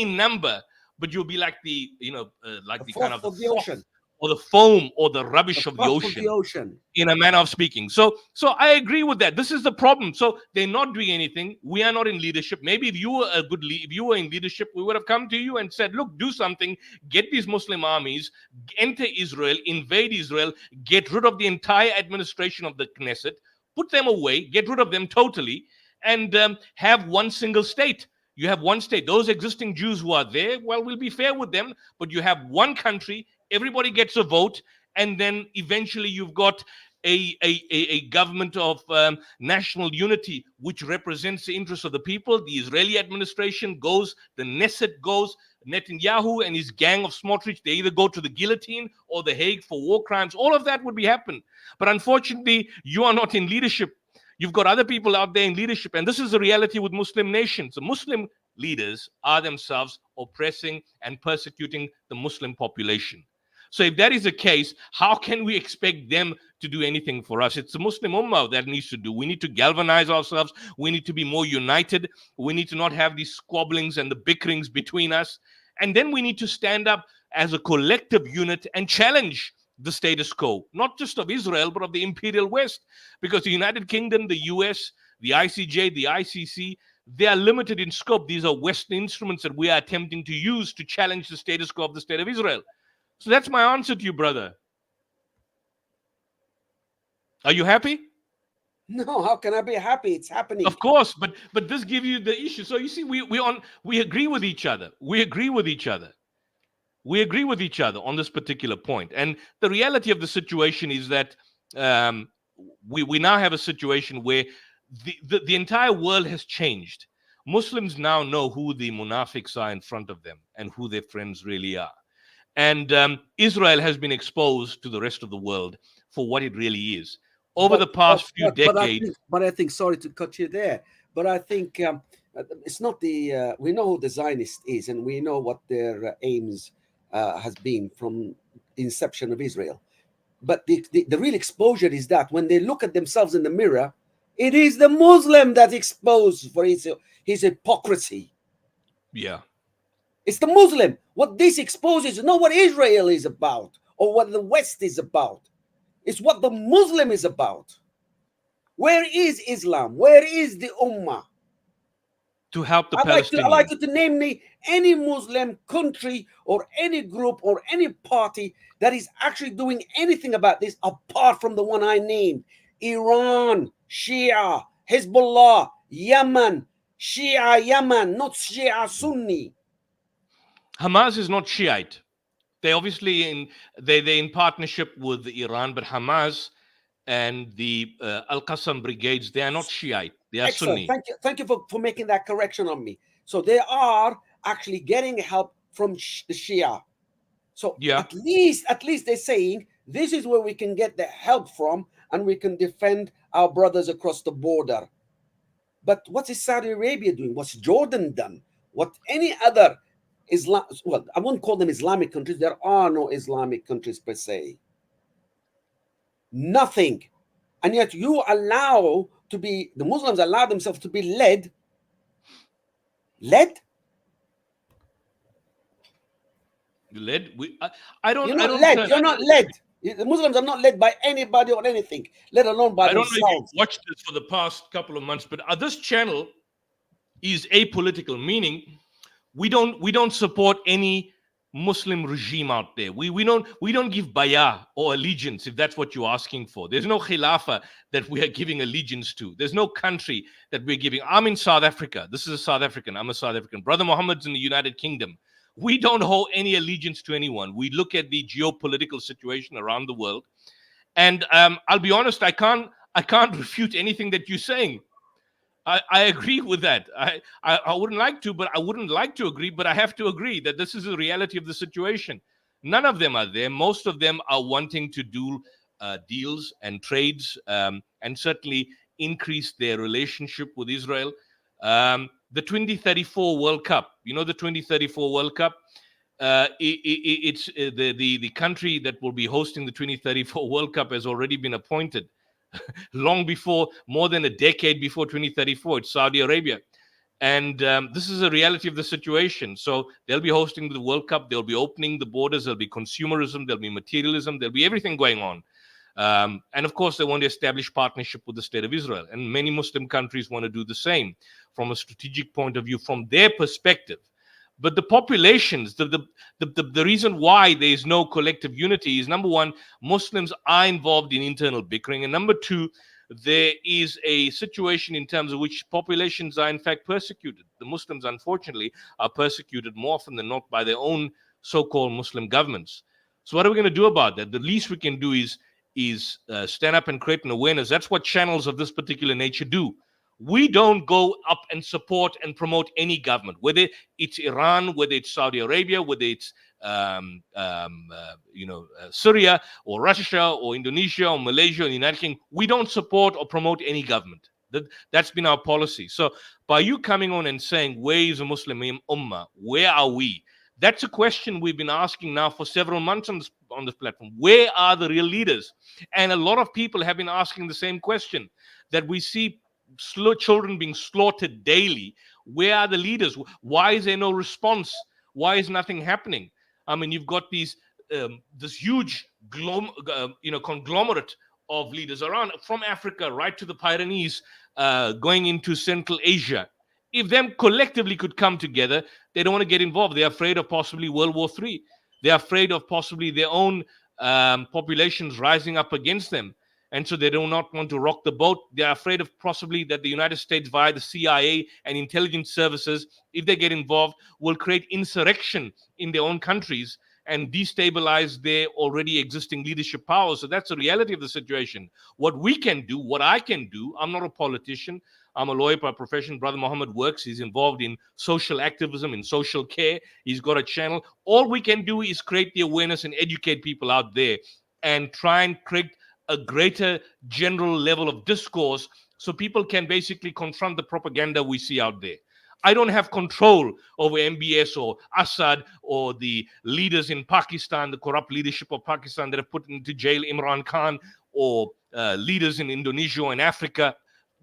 in number, but you'll be like the kind of the ocean. or the foam or the rubbish of the ocean, in a manner of speaking. So I agree with that. This is the problem. So they're not doing anything. We are not in leadership. Maybe if you were if you were in leadership, we would have come to you and said, look, do something, get these Muslim armies, enter Israel, invade Israel, get rid of the entire administration of the Knesset, put them away, get rid of them totally, and have one single state. You have one state. Those existing Jews who are there, well, we'll be fair with them, but you have one country, everybody gets a vote, and then eventually you've got a government of national unity, which represents the interests of the people. The Israeli administration goes, the Knesset goes, Netanyahu and his gang of Smotrich, they either go to the guillotine or the Hague for war crimes. All of that would be happen. But unfortunately, you are not in leadership. You've got other people out there in leadership. And this is the reality with Muslim nations. The Muslim leaders are themselves oppressing and persecuting the Muslim population. So if that is the case, how can we expect them to do anything for us? It's the Muslim Ummah that needs to do. We need to galvanize ourselves. We need to be more united. We need to not have these squabblings and the bickerings between us. And then we need to stand up as a collective unit and challenge the status quo, not just of Israel, but of the imperial West. Because the United Kingdom, the US, the ICJ, the ICC, they are limited in scope. These are Western instruments that we are attempting to use to challenge the status quo of the state of Israel. So that's my answer to you, brother. Are you happy? No, how can I be happy? It's happening. Of course, but this gives you the issue. So you see, we agree with each other. We agree with each other. We agree with each other on this particular point. And the reality of the situation is that we now have a situation where the entire world has changed. Muslims now know who the munafiqs are in front of them and who their friends really are. And Israel has been exposed to the rest of the world for what it really is. Over the past few decades. But I think, sorry to cut you there, but I think it's not the, we know who the Zionist is and we know what their aims has been from inception of Israel. But the real exposure is that when they look at themselves in the mirror, it is the Muslim that's exposed for his hypocrisy. Yeah. It's the Muslim. What this exposes is not what Israel is about or what the West is about. It's what the Muslim is about. Where is Islam? Where is the Ummah? To help the Palestinians. I'd like you to name me any Muslim country or any group or any party that is actually doing anything about this apart from the one I named. Iran, Shia, Hezbollah, Yemen, Shia Yemen, not Shia Sunni. Hamas is not Shiite. They're obviously they're in partnership with Iran, but Hamas and the Al-Qassam brigades, they are not Shiite. They are Excellent. Sunni. Thank you for making that correction on me. So they are actually getting help from the Shia. So yeah. at least they're saying this is where we can get the help from and we can defend our brothers across the border. But what is Saudi Arabia doing? What's Jordan done? What any other Islam, well, I won't call them Islamic countries. There are no Islamic countries per se. Nothing. And yet you allow to be, the Muslims allow themselves to be led. Led? I don't. You're not I don't led. You're not led. The Muslims are not led by anybody or anything, let alone by themselves. I don't know if you've watched this for the past couple of months, but this channel is apolitical, meaning we don't support any Muslim regime out there. We don't give bayah or allegiance, if that's what you're asking for. There's no khilafah that we are giving allegiance to. There's no country that we're giving. I'm in South Africa. This is a South African. I'm a South African. Brother Mohammed's in the United Kingdom. We don't hold any allegiance to anyone. We look at the geopolitical situation around the world, and I'll be honest, I can't refute anything that you're saying. I agree with that. I wouldn't like to, but I wouldn't like to agree, but I have to agree that this is the reality of the situation. None of them are there. Most of them are wanting to do deals and trades and certainly increase their relationship with Israel. The 2034 World Cup, you know, the 2034 World Cup, it's the country that will be hosting the 2034 World Cup has already been appointed long before, more than a decade before 2034. It's Saudi Arabia. And this is a reality of the situation. So they'll be hosting the World Cup. They'll be opening the borders. There'll be consumerism. There'll be materialism. There'll be everything going on. And of course, they want to establish partnership with the State of Israel. And many Muslim countries want to do the same from a strategic point of view, from their perspective. But the populations, the reason why there is no collective unity is, number one, Muslims are involved in internal bickering. And number two, there is a situation in terms of which populations are in fact persecuted. The Muslims, unfortunately, are persecuted more often than not by their own so-called Muslim governments. So what are we going to do about that? The least we can do is stand up and create an awareness. That's what channels of this particular nature do. We don't go up and support and promote any government, whether it's Iran, whether it's Saudi Arabia, whether it's Syria or Russia or Indonesia or Malaysia or the United Kingdom. We don't support or promote any government. That's been our policy. So by you coming on and saying, where is the Muslim Ummah? Where are we? That's a question we've been asking now for several months on this platform. Where are the real leaders? And a lot of people have been asking the same question, that we see children being slaughtered daily. Where are the leaders? Why is there no response? Why is nothing happening? I mean, you've got these this huge conglomerate of leaders around, from Africa right to the Pyrenees, going into Central Asia. If them collectively could come together, they don't want to get involved. They're afraid of possibly World War III. They're afraid of possibly their own populations rising up against them. And so they do not want to rock the boat. They're afraid of possibly that the United States, via the CIA and intelligence services, if they get involved, will create insurrection in their own countries and destabilize their already existing leadership powers. So that's the reality of the situation. What we can do, what I can do, I'm not a politician. I'm a lawyer by profession. Brother Mohammed works. He's involved in social activism, in social care. He's got a channel. All we can do is create the awareness and educate people out there and try and create a greater general level of discourse so people can basically confront the propaganda we see out there. I don't have control over MBS or Assad or the leaders in Pakistan, the corrupt leadership of Pakistan that have put into jail Imran Khan, or leaders in Indonesia and Africa.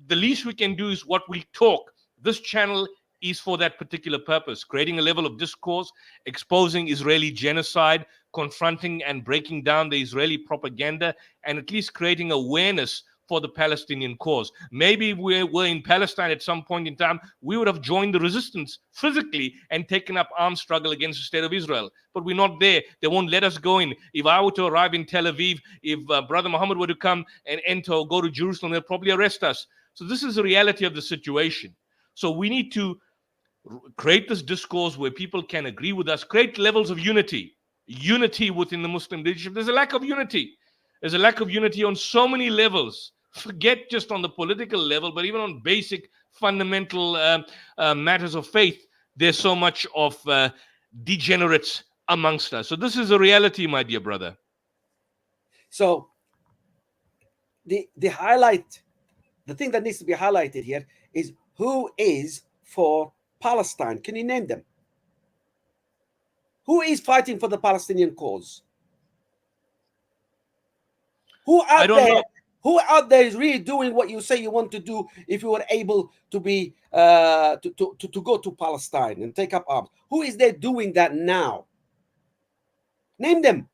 The least we can do is what we talk. This channel is for that particular purpose, creating a level of discourse, exposing Israeli genocide, confronting and breaking down the Israeli propaganda, and at least creating awareness for the Palestinian cause. Maybe we were in Palestine at some point in time, we would have joined the resistance physically and taken up armed struggle against the state of Israel. But we're not there. They won't let us go in. If I were to arrive in Tel Aviv, if Brother Muhammad were to come and enter or go to Jerusalem, they'll probably arrest us. So this is the reality of the situation. So we need to create this discourse where people can agree with us, create levels of unity within the Muslim leadership. There's a lack of unity. There's a lack of unity on so many levels. Forget just on the political level, but even on basic fundamental matters of faith, there's so much of degenerates amongst us. So this is a reality, my dear brother. So the highlight, the thing that needs to be highlighted here is who is for Palestine. Can you name them? Who is fighting for the Palestinian cause? Who out there is really doing what you say you want to do if you were able to be to go to Palestine and take up arms? Who is there doing that now? Name them.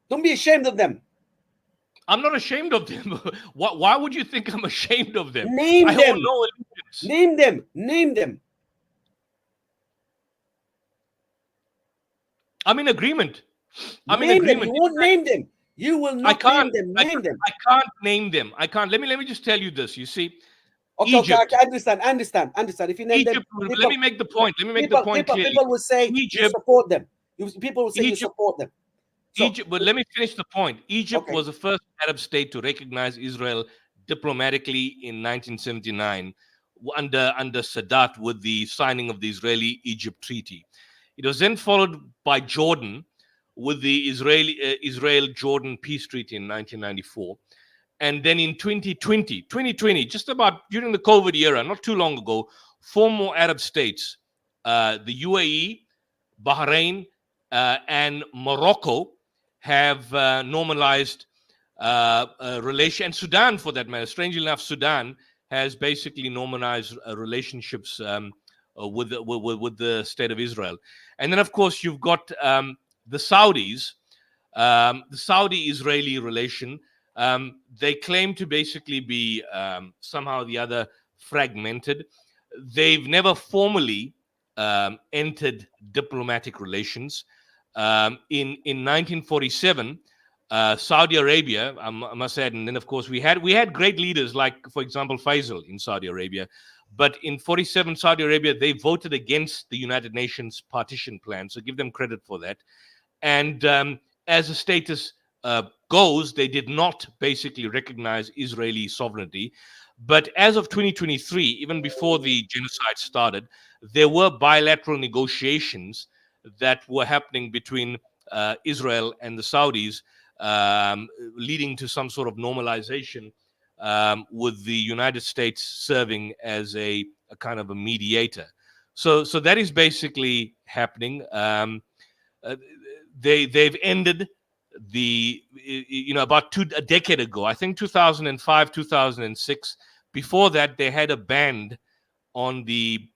Don't be ashamed of them. I'm not ashamed of them. Why would you think I'm ashamed of them? Name them. Name them. Name them. I'm in agreement. You won't name them. You will not name them. Name them. I can't name them. I can't. Let me just tell you this. You see, okay, Egypt. Okay, I understand. If you name Egypt, them, let me make the point. Clearly. People will say Egypt, you support them. People will say you support them. So, Egypt, but let me finish the point. Egypt was the first Arab state to recognize Israel diplomatically in 1979 under Sadat with the signing of the Israeli-Egypt Treaty. It was then followed by Jordan with the Israel-Jordan Peace Treaty in 1994. And then in 2020, just about during the COVID era, not too long ago, 4 more Arab states, the UAE, Bahrain, and Morocco have normalized a relation, and Sudan for that matter. Strangely enough, Sudan has basically normalized relationships with the state of Israel. And then, of course, you've got the Saudis, the Saudi-Israeli relation. They claim to basically be somehow or the other fragmented. They've never formally entered diplomatic relations. In 1947, Saudi Arabia, I must add, and then of course we had great leaders like, for example, Faisal in Saudi Arabia. But in 47, Saudi Arabia, they voted against the United Nations partition plan. So give them credit for that. And as the status goes, they did not basically recognize Israeli sovereignty. But as of 2023, even before the genocide started, there were bilateral negotiations that were happening between Israel and the Saudis, leading to some sort of normalization, with the United States serving as a kind of a mediator. So that is basically happening. They've ended the, about a decade ago, I think 2005, 2006. Before that, they had a ban on the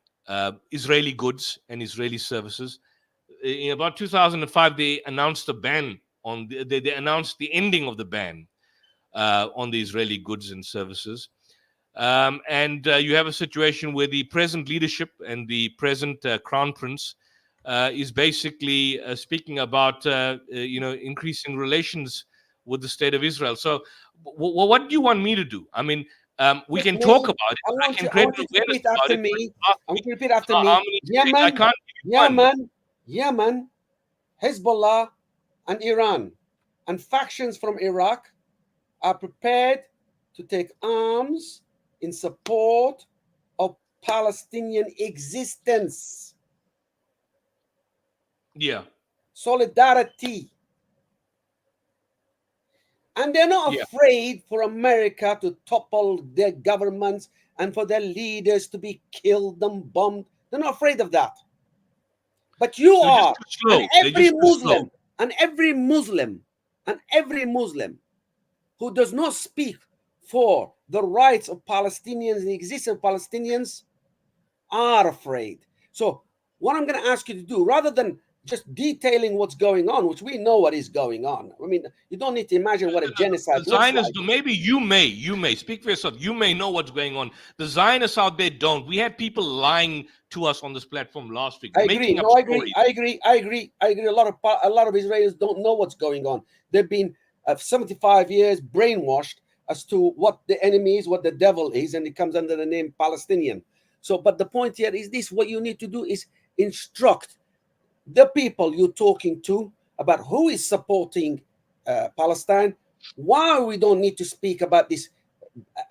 Israeli goods and Israeli services. In about 2005, they announced a ban on they announced the ending of the ban on the Israeli goods and services. And you have a situation where the present leadership and the present crown prince is basically speaking about increasing relations with the state of Israel. So what do you want me to do? I mean, we can talk about it. I can create awareness about it. I want you to repeat after me. Yemen, Hezbollah, and Iran, and factions from Iraq are prepared to take arms in support of Palestinian existence. Yeah. Solidarity. And they're not afraid for America to topple their governments and for their leaders to be killed and bombed. They're not afraid of that. But you are. And every Muslim who does not speak for the rights of Palestinians and the existence of Palestinians are afraid. So what I'm going to ask you to do, rather than just detailing what's going on, which we know what is going on. I mean, you don't need to imagine what a genocide looks like. Maybe you may speak for yourself. You may know what's going on. The Zionists out there don't. We had people lying to us on this platform last week. I agree. A lot of Israelis don't know what's going on. They've been 75 years brainwashed as to what the enemy is, what the devil is, and it comes under the name Palestinian. So, but the point here is this: what you need to do is instruct the people you're talking to about who is supporting Palestine, why we don't need to speak about this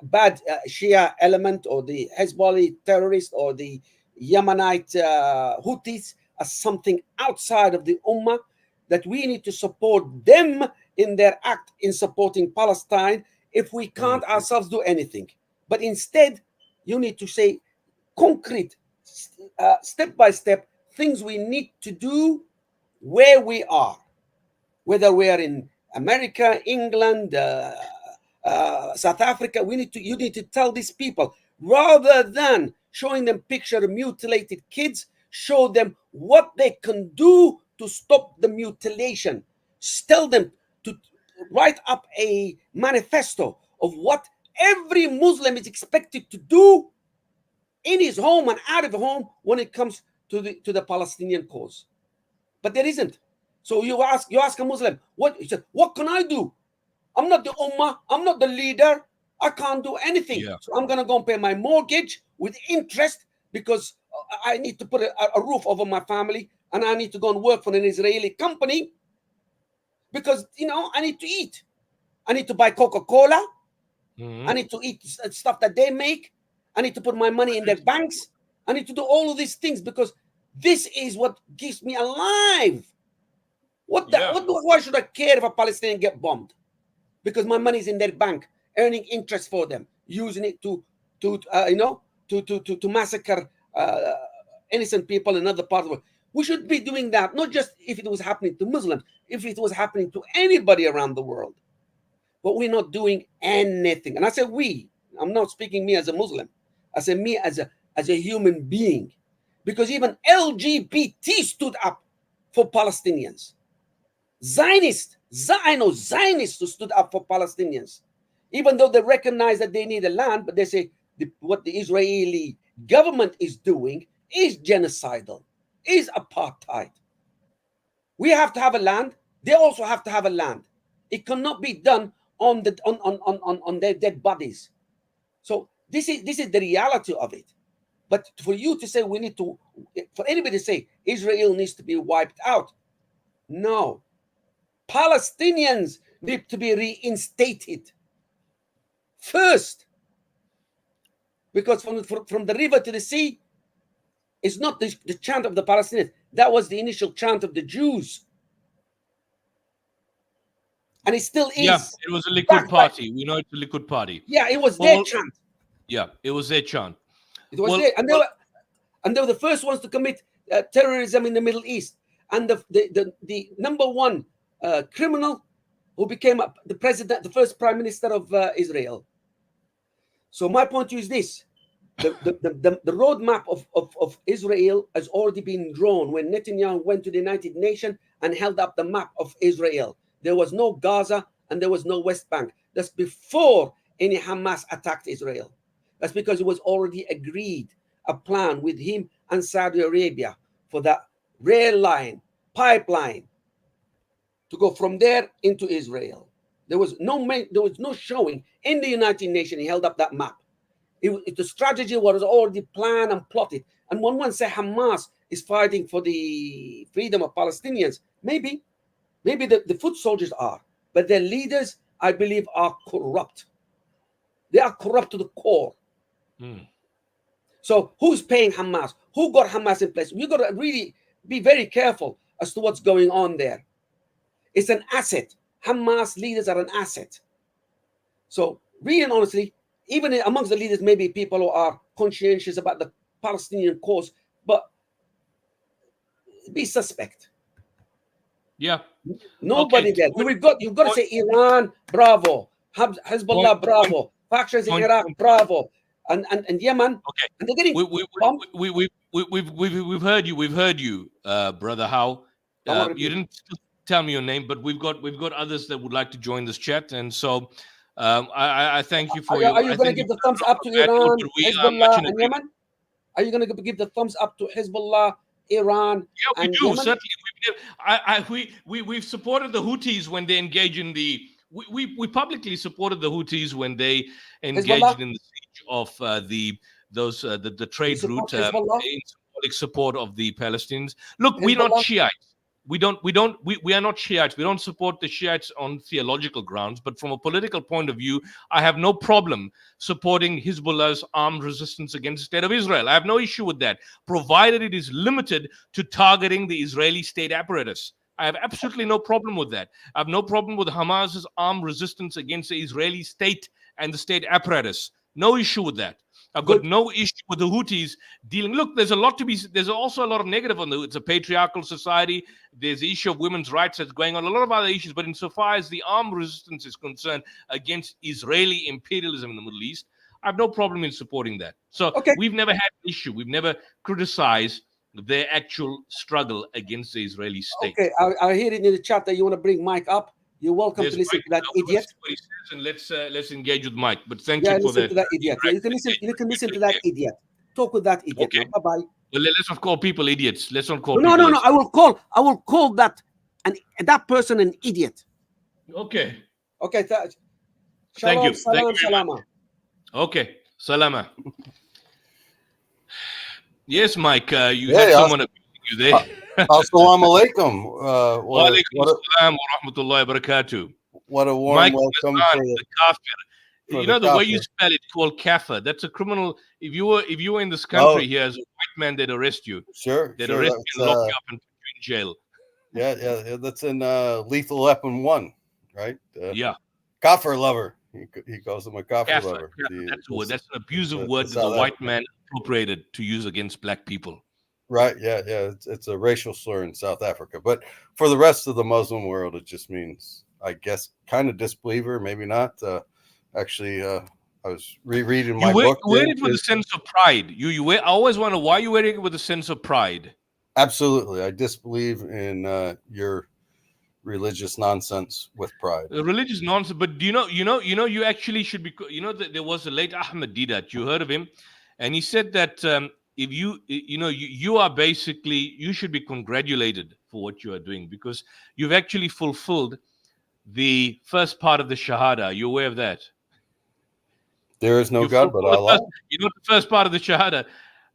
bad Shia element or the Hezbollah terrorist or the Yemenite Houthis as something outside of the Ummah, that we need to support them in their act in supporting Palestine if we can't ourselves do anything. But instead, you need to say concrete, step by step, things we need to do where we are, whether we are in America, England, South Africa. You need to tell these people, rather than showing them picture of mutilated kids, show them what they can do to stop the mutilation. Tell them to write up a manifesto of what every Muslim is expected to do in his home and out of home when it comes to the Palestinian cause. But there isn't. So you ask a Muslim, he said, what can I do? I'm not the Ummah, I'm not the leader, I can't do anything. So I'm gonna go and pay my mortgage with interest because I need to put a roof over my family, and I need to go and work for an Israeli company because I need to eat. I need to buy Coca-Cola. I need to eat stuff that they make. I need to put my money in their banks. I need to do all of these things because this is what keeps me alive. Why should I care if a Palestinian get bombed? Because my money is in their bank, earning interest for them, using it to massacre innocent people in other parts of the world. We should be doing that, not just if it was happening to Muslims, if it was happening to anybody around the world. But we're not doing anything. And I say we. I'm not speaking me as a Muslim. I say me as a human being, because even LGBT stood up for Palestinians. Zionists who stood up for Palestinians, even though they recognize that they need a land, but they say what the Israeli government is doing is genocidal, is apartheid. We have to have a land. They also have to have a land. It cannot be done on their dead bodies. So this is the reality of it. But for you to say for anybody to say Israel needs to be wiped out, no. Palestinians need to be reinstated first, because from the river to the sea, it's not the chant of the Palestinians. That was the initial chant of the Jews. And it still is. Yeah, it was a Likud party. We know it's a Likud party. Yeah, it was their chant. Yeah, it was their chant. It was there. And they were the first ones to commit terrorism in the Middle East. And the number one criminal who became the first prime minister of Israel. So my point to you is this. The roadmap of Israel has already been drawn when Netanyahu went to the United Nations and held up the map of Israel. There was no Gaza and there was no West Bank. That's before any Hamas attacked Israel. That's because it was already agreed, a plan with him and Saudi Arabia for that rail line, pipeline, to go from there into Israel. There was no showing in the United Nations. He held up that map. The strategy was already planned and plotted. And when one say Hamas is fighting for the freedom of Palestinians, maybe the foot soldiers are, but their leaders, I believe, are corrupt. They are corrupt to the core. So who's paying Hamas? Who got Hamas in place? We've got to really be very careful as to what's going on there. It's an asset. Hamas leaders are an asset. So really and honestly, even amongst the leaders, maybe people who are conscientious about the Palestinian cause, but be suspect. Yeah. Nobody there. You've got to say Iran, bravo. Hezbollah, bravo. Factions in Iraq, bravo. And Yemen. Okay. And they're getting we've heard you. We've heard you, brother. How you didn't tell me your name, but we've got others that would like to join this chat, and so I thank you for Are you going to give the thumbs up to Iran, Hezbollah, and Yemen? Are you going to give the thumbs up to Hezbollah, Iran? Yeah, we and do Yemen? certainly. We've supported the Houthis when they engage in the. We publicly supported the Houthis when they engaged in the siege of the trade route in symbolic support of the Palestinians. Look, we're not Shiites. We are not Shiites. We don't support the Shiites on theological grounds, but from a political point of view, I have no problem supporting Hezbollah's armed resistance against the state of Israel. I have no issue with that, provided it is limited to targeting the Israeli state apparatus. I have absolutely no problem with that. I have no problem with Hamas's armed resistance against the Israeli state and the state apparatus. No issue with that. I've got no issue with the Houthis dealing. Look, there's also a lot of negative on it's a patriarchal society. There's the issue of women's rights that's going on, a lot of other issues. But insofar as the armed resistance is concerned against Israeli imperialism in the Middle East, I have no problem in supporting that. So we've never had an issue. We've never criticized their actual struggle against the Israeli state. Okay, I hear it in the chat that you want to bring Mike up. You're welcome to listen to that idiot. What he says, and let's engage with Mike. But thank you for listen to that idiot. Yeah, you can listen to that idiot. Talk with that idiot. Okay. Bye bye. Well, let's not call people idiots. Let's not call. No. I will call that person an idiot. Okay. Okay. Thank you. Salam, salama. Okay. Salama. Yes, Mike. You had someone abusing you there. Assalamu alaikum. Wa alaikum assalam wa rahmatullahi wa barakatuh. What a warm Mike welcome the kafir. You know the way you spell it, called kafir. That's a criminal. If you were in this country here as a white man, they'd arrest you. Sure. They'd arrest you and lock you up and put you in jail. Yeah. That's in Lethal Weapon 1, right? Yeah. Kafir lover. He calls him a kafir lover. That's an abusive word that the white man appropriated to use against black people. Right. Yeah. It's a racial slur in South Africa, but for the rest of the Muslim world, it just means, I guess, kind of disbeliever, maybe not. Actually, was rereading You my book. wear it with a sense of pride. I always wonder why you wearing it with a sense of pride. Absolutely, I disbelieve in your religious nonsense with pride. Religious nonsense. But you actually should be. There was a late Ahmed Didat. You heard of him, and he said that if you are basically, you should be congratulated for what you are doing because you've actually fulfilled the first part of the Shahada. Are you aware of that? There is no God but Allah. The first part of the Shahada.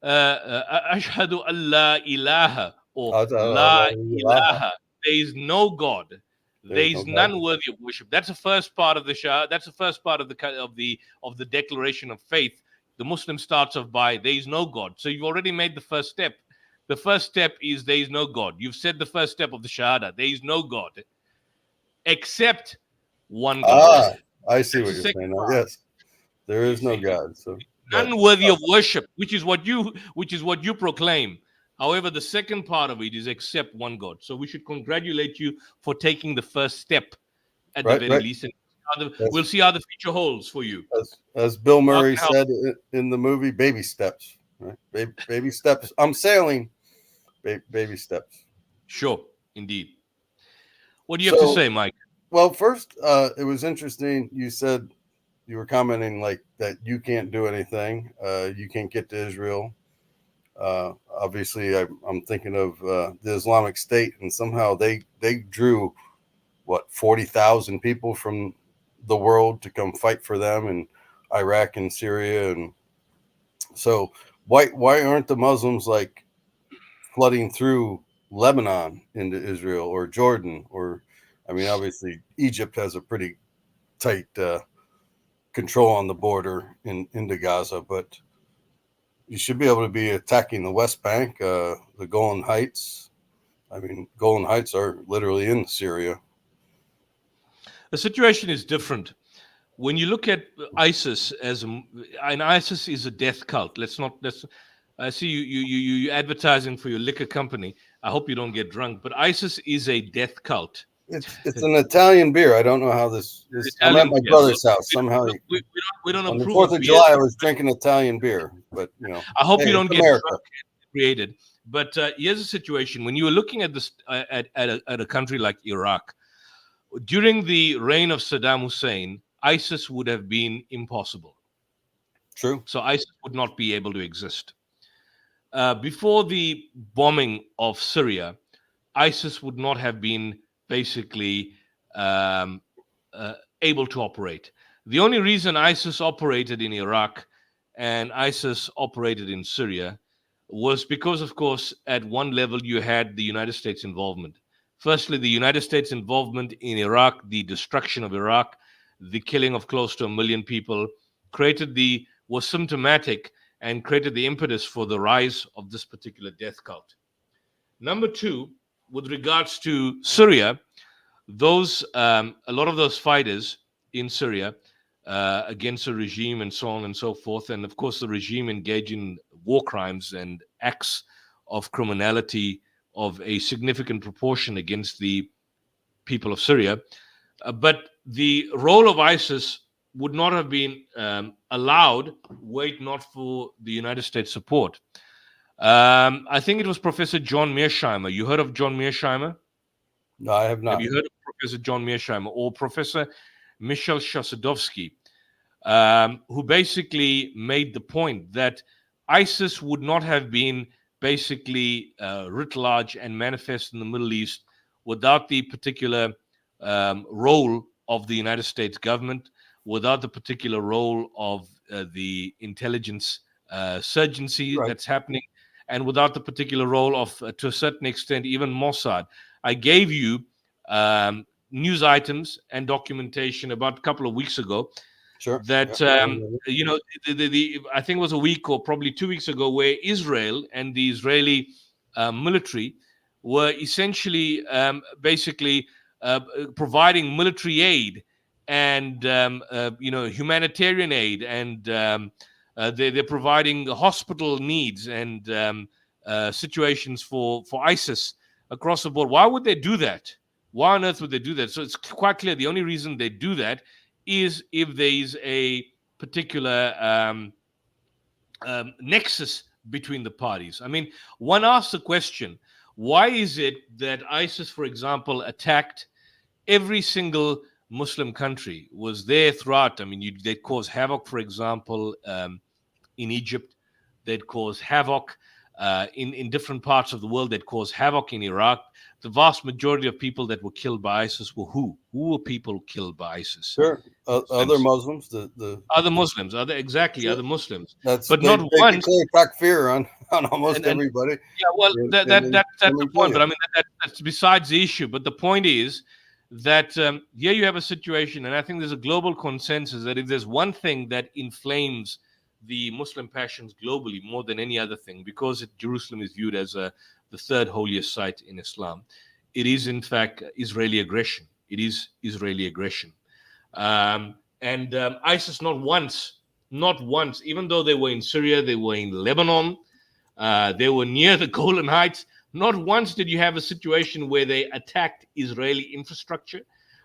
Ashhadu Allah ilaha or La ilaha. There is no God. There is none worthy of worship. That's the first part of the Shahada. That's the first part of the declaration of faith. The Muslim starts off by there is no God. So you've already made the first step. The first step is there is no God. You've said the first step of the Shahada. There is no God except one God. I see what you're saying now. Yes. There is no God. So unworthy of worship, which is what you proclaim. However, the second part of it is except one God. So we should congratulate you for taking the first step at the very least. And we'll see how the future holds for you. As Bill Murray said in the movie, baby steps. Right? Baby steps. I'm sailing. Baby steps. Sure, indeed. What do you have to say, Mike? Well, first, it was interesting. You said you were commenting like that you can't do anything. You can't get to Israel. Obviously, I'm thinking of the Islamic State, and somehow they drew 40,000 people from the world to come fight for them in Iraq and Syria, and so why aren't the Muslims like flooding through Lebanon into Israel or Jordan? Or I mean, obviously Egypt has a pretty tight control on the border into Gaza, but you should be able to be attacking the West Bank, the Golan Heights. I mean, Golan Heights are literally in Syria. The situation is different. When you look at ISIS ISIS is a death cult. I see you advertising for your liquor company. I hope you don't get drunk, but ISIS is a death cult. It's an Italian beer. I don't know how this is. I'm at my brother's house. Somehow we don't on the approve 4th of July, I was drinking Italian beer, but I hope you don't get America. drunk and created. But here's a situation: when you were looking at this at a country like Iraq, during the reign of Saddam Hussein, ISIS would have been impossible. True. So ISIS would not be able to exist. Before the bombing of Syria, ISIS would not have been basically able to operate. The only reason ISIS operated in Iraq and ISIS operated in Syria was because, of course, at one level you had the United States involvement. Firstly, the United States involvement in Iraq, the destruction of Iraq, the killing of close to 1 million people, was symptomatic and created the impetus for the rise of this particular death cult. Number two, with regards to Syria, a lot of those fighters in Syria against the regime and so on and so forth, and of course the regime engaged in war crimes and acts of criminality of a significant proportion against the people of Syria. But the role of ISIS would not have been allowed were it not for the United States support. I think it was Professor John Mearsheimer. You heard of John Mearsheimer? No, I have not. Have you heard of Professor John Mearsheimer or Professor Michel Chossudovsky, who basically made the point that ISIS would not have been basically writ large and manifest in the Middle East without the particular role of the United States government, without the particular role of the intelligence surgency that's happening, and without the particular role of, to a certain extent, even Mossad. I gave you news items and documentation about a couple of weeks ago that, I think it was a week or probably 2 weeks ago, where Israel and the Israeli military were essentially basically providing military aid and humanitarian aid, and they're providing hospital needs and situations for ISIS across the board. Why would they do that? Why on earth would they do that? So it's quite clear the only reason they do that is if there is a particular nexus between the parties. I mean, one asks the question, why is it that ISIS, for example, attacked every single Muslim country, was there throughout? I mean, they'd cause havoc, for example, in Egypt. They'd cause havoc in different parts of the world. They'd cause havoc in Iraq. The vast majority of people that were killed by ISIS were who? Who were people killed by ISIS? Sure, other Muslims. Other Muslims, other Muslims. But not once. They takfir on almost everybody. Yeah, well, that's the point. But I mean, that's besides the issue. But the point is that here you have a situation, and I think there's a global consensus that if there's one thing that inflames the Muslim passions globally more than any other thing, because Jerusalem is viewed as the third holiest site in Islam, it is in fact Israeli aggression. It is Israeli aggression. And ISIS not once, even though they were in Syria, they were in Lebanon, they were near the Golan Heights, not once did you have a situation where they attacked Israeli infrastructure,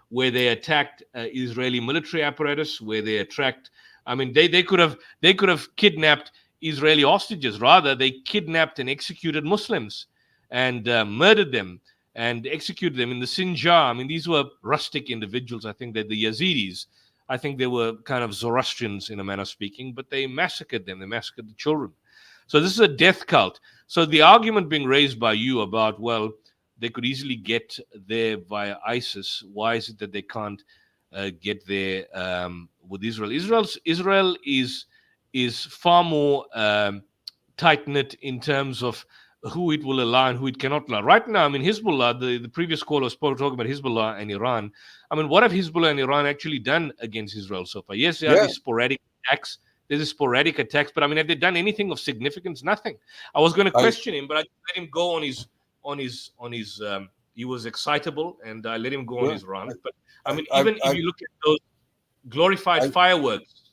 where they attacked Israeli military apparatus, where they attacked, I mean, they could have kidnapped Israeli hostages. Rather, they kidnapped and executed Muslims and murdered them and executed them in the Sinjar. I mean, these were rustic individuals. I think that the Yazidis, I think they were kind of Zoroastrians in a manner of speaking, but they massacred them. They massacred the children. So this is a death cult. So the argument being raised by you about, well, they could easily get there via ISIS. Why is it that they can't get there with Israel? Israel is far more tight-knit in terms of who it will allow and who it cannot allow. Right now, I mean, Hezbollah, the previous caller spoke talking about Hezbollah and Iran. I mean, what have Hezbollah and Iran actually done against Israel so far? Yes, there are these sporadic attacks. There's a sporadic attacks, but I mean, have they done anything of significance? Nothing. I was going to question him, but I let him go on his. He was excitable, and I let him go on his run. But I mean, even if you look at those glorified fireworks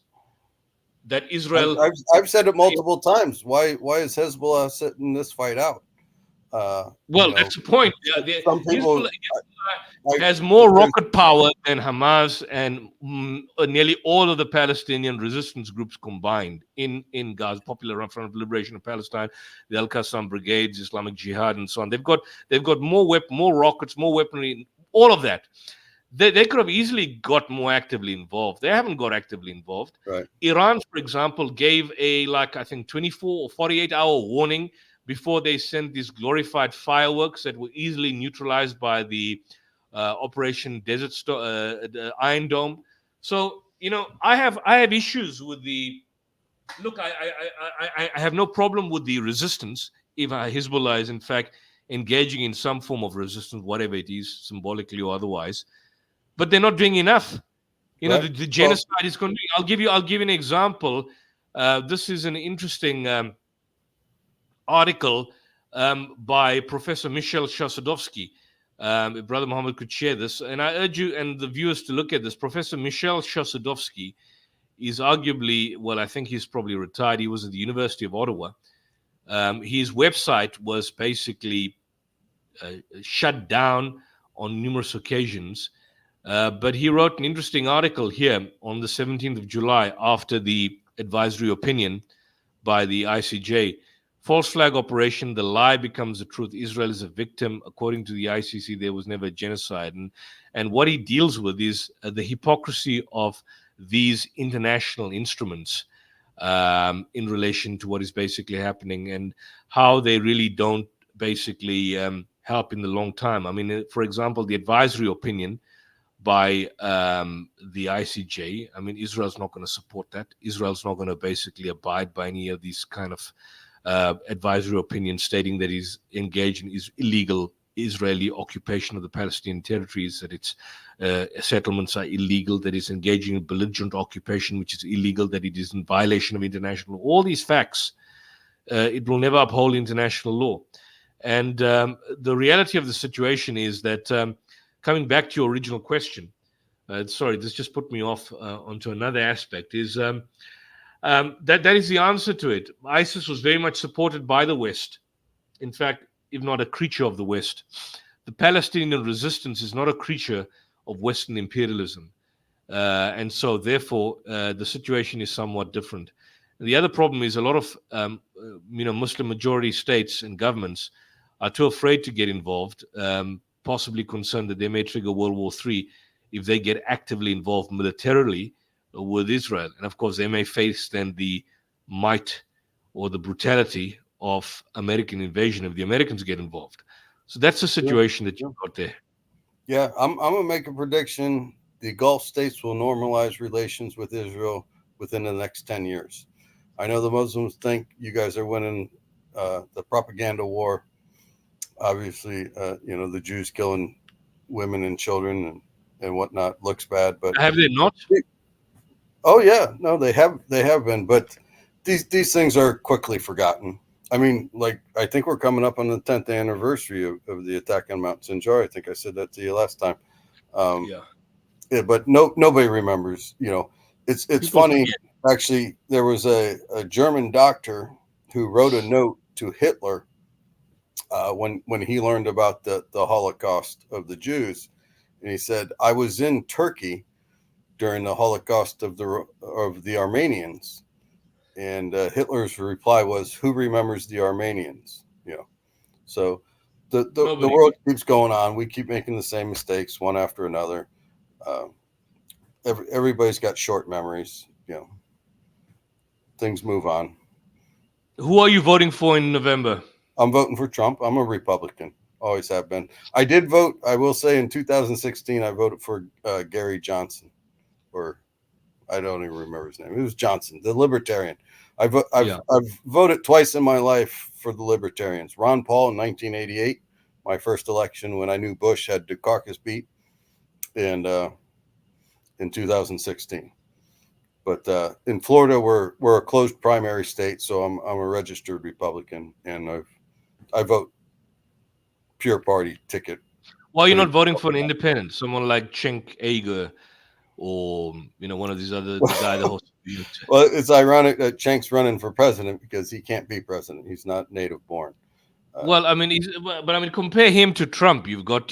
that Israel, I've said it multiple times. Why is Hezbollah sitting this fight out? That's the point. Yeah, some people Hezbollah has more rocket power than Hamas and nearly all of the Palestinian resistance groups combined in Gaza, Popular Front of Liberation of Palestine, the Al-Qassam Brigades, Islamic Jihad, and so on. They've got more rockets, more weaponry, all of that. They could have easily got more actively involved. They haven't got actively involved. Right. Iran, for example, gave I think 24 or 48-hour warning before they sent these glorified fireworks that were easily neutralized by the Operation Iron Dome. So, you know, I have issues with the look. I have no problem with the resistance if Hezbollah is in fact engaging in some form of resistance, whatever it is, symbolically or otherwise. But they're not doing enough. You know, the genocide is continuing. I'll give you an example. This is an interesting article by Professor Michel Chossudovsky. If Brother Mohammed could share this, and I urge you and the viewers to look at this. Professor Michel Chossudovsky is arguably, well, I think he's probably retired. He was at the University of Ottawa. His website was basically shut down on numerous occasions. But he wrote an interesting article here on the 17th of July after the advisory opinion by the ICJ. False flag operation, the lie becomes the truth. Israel is a victim. According to the ICC, there was never a genocide. And what he deals with is the hypocrisy of these international instruments in relation to what is basically happening and how they really don't basically help in the long time. I mean, for example, the advisory opinion by the ICJ. I mean, Israel's not going to support that. Israel's not going to basically abide by any of these kind of advisory opinions stating that he's engaged in illegal Israeli occupation of the Palestinian territories, that its settlements are illegal, that it's engaging in belligerent occupation, which is illegal, that it is in violation of international law. All these facts, it will never uphold international law. And the reality of the situation is that coming back to your original question, sorry, this just put me off onto another aspect, is that is the answer to it. ISIS was very much supported by the West. In fact, if not a creature of the West. The Palestinian resistance is not a creature of Western imperialism. And so, therefore, the situation is somewhat different. The other problem is a lot of Muslim majority states and governments are too afraid to get involved, possibly concerned that they may trigger World War III if they get actively involved militarily with Israel. And of course, they may face then the might or the brutality of American invasion if the Americans get involved. So that's the situation that you've got there. Yeah, I'm going to make a prediction. The Gulf states will normalize relations with Israel within the next 10 years. I know the Muslims think you guys are winning the propaganda war. Obviously, the Jews killing women and children and whatnot looks bad, but have they not? Oh yeah, no, they have been, but these things are quickly forgotten. I mean, like, I think we're coming up on the 10th anniversary of the attack on Mount Sinjar. I think I said that to you last time. Yeah, but nobody remembers. It's people funny. Forget. Actually, there was a German doctor who wrote a note to Hitler when he learned about the Holocaust of the Jews, and he said, "I was in Turkey during the Holocaust of the Armenians," and Hitler's reply was, "Who remembers the Armenians?" So the world keeps going on. We keep making the same mistakes one after another. Everybody's got short memories. Things move on. Who are you voting for in November? I'm voting for Trump. I'm a Republican. Always have been. I did vote. I will say in 2016, I voted for Gary Johnson, or I don't even remember his name. It was Johnson, the Libertarian. I've voted twice in my life for the Libertarians. Ron Paul in 1988, my first election when I knew Bush had Dukakis beat, and in 2016. But in Florida, we're a closed primary state, so I'm a registered Republican, and I vote pure party ticket. Why are you not voting for an independent, someone like Cenk Uygur, or one of these other guy that hosts? Well, it's ironic that Cenk's running for president because he can't be president. He's not native born. Well, I mean, compare him to Trump. You've got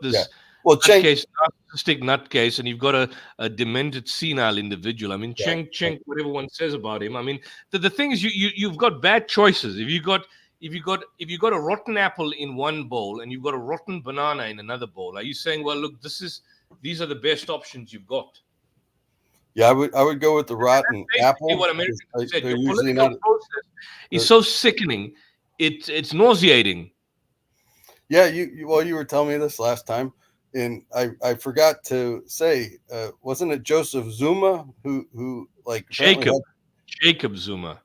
this. Yeah. Well, narcissistic nutcase, and you've got a demented, senile individual. I mean, Cenk, whatever one says about him. I mean, the thing is, you've got bad choices. If you got a rotten apple in one bowl and you've got a rotten banana in another bowl, are you saying, well, look, these are the best options you've got? Yeah, I would go with the rotten apple. What Americans said, the political process is so sickening, it's nauseating. Yeah, you were telling me this last time. And I forgot to say, wasn't it Joseph Zuma who Jacob Zuma?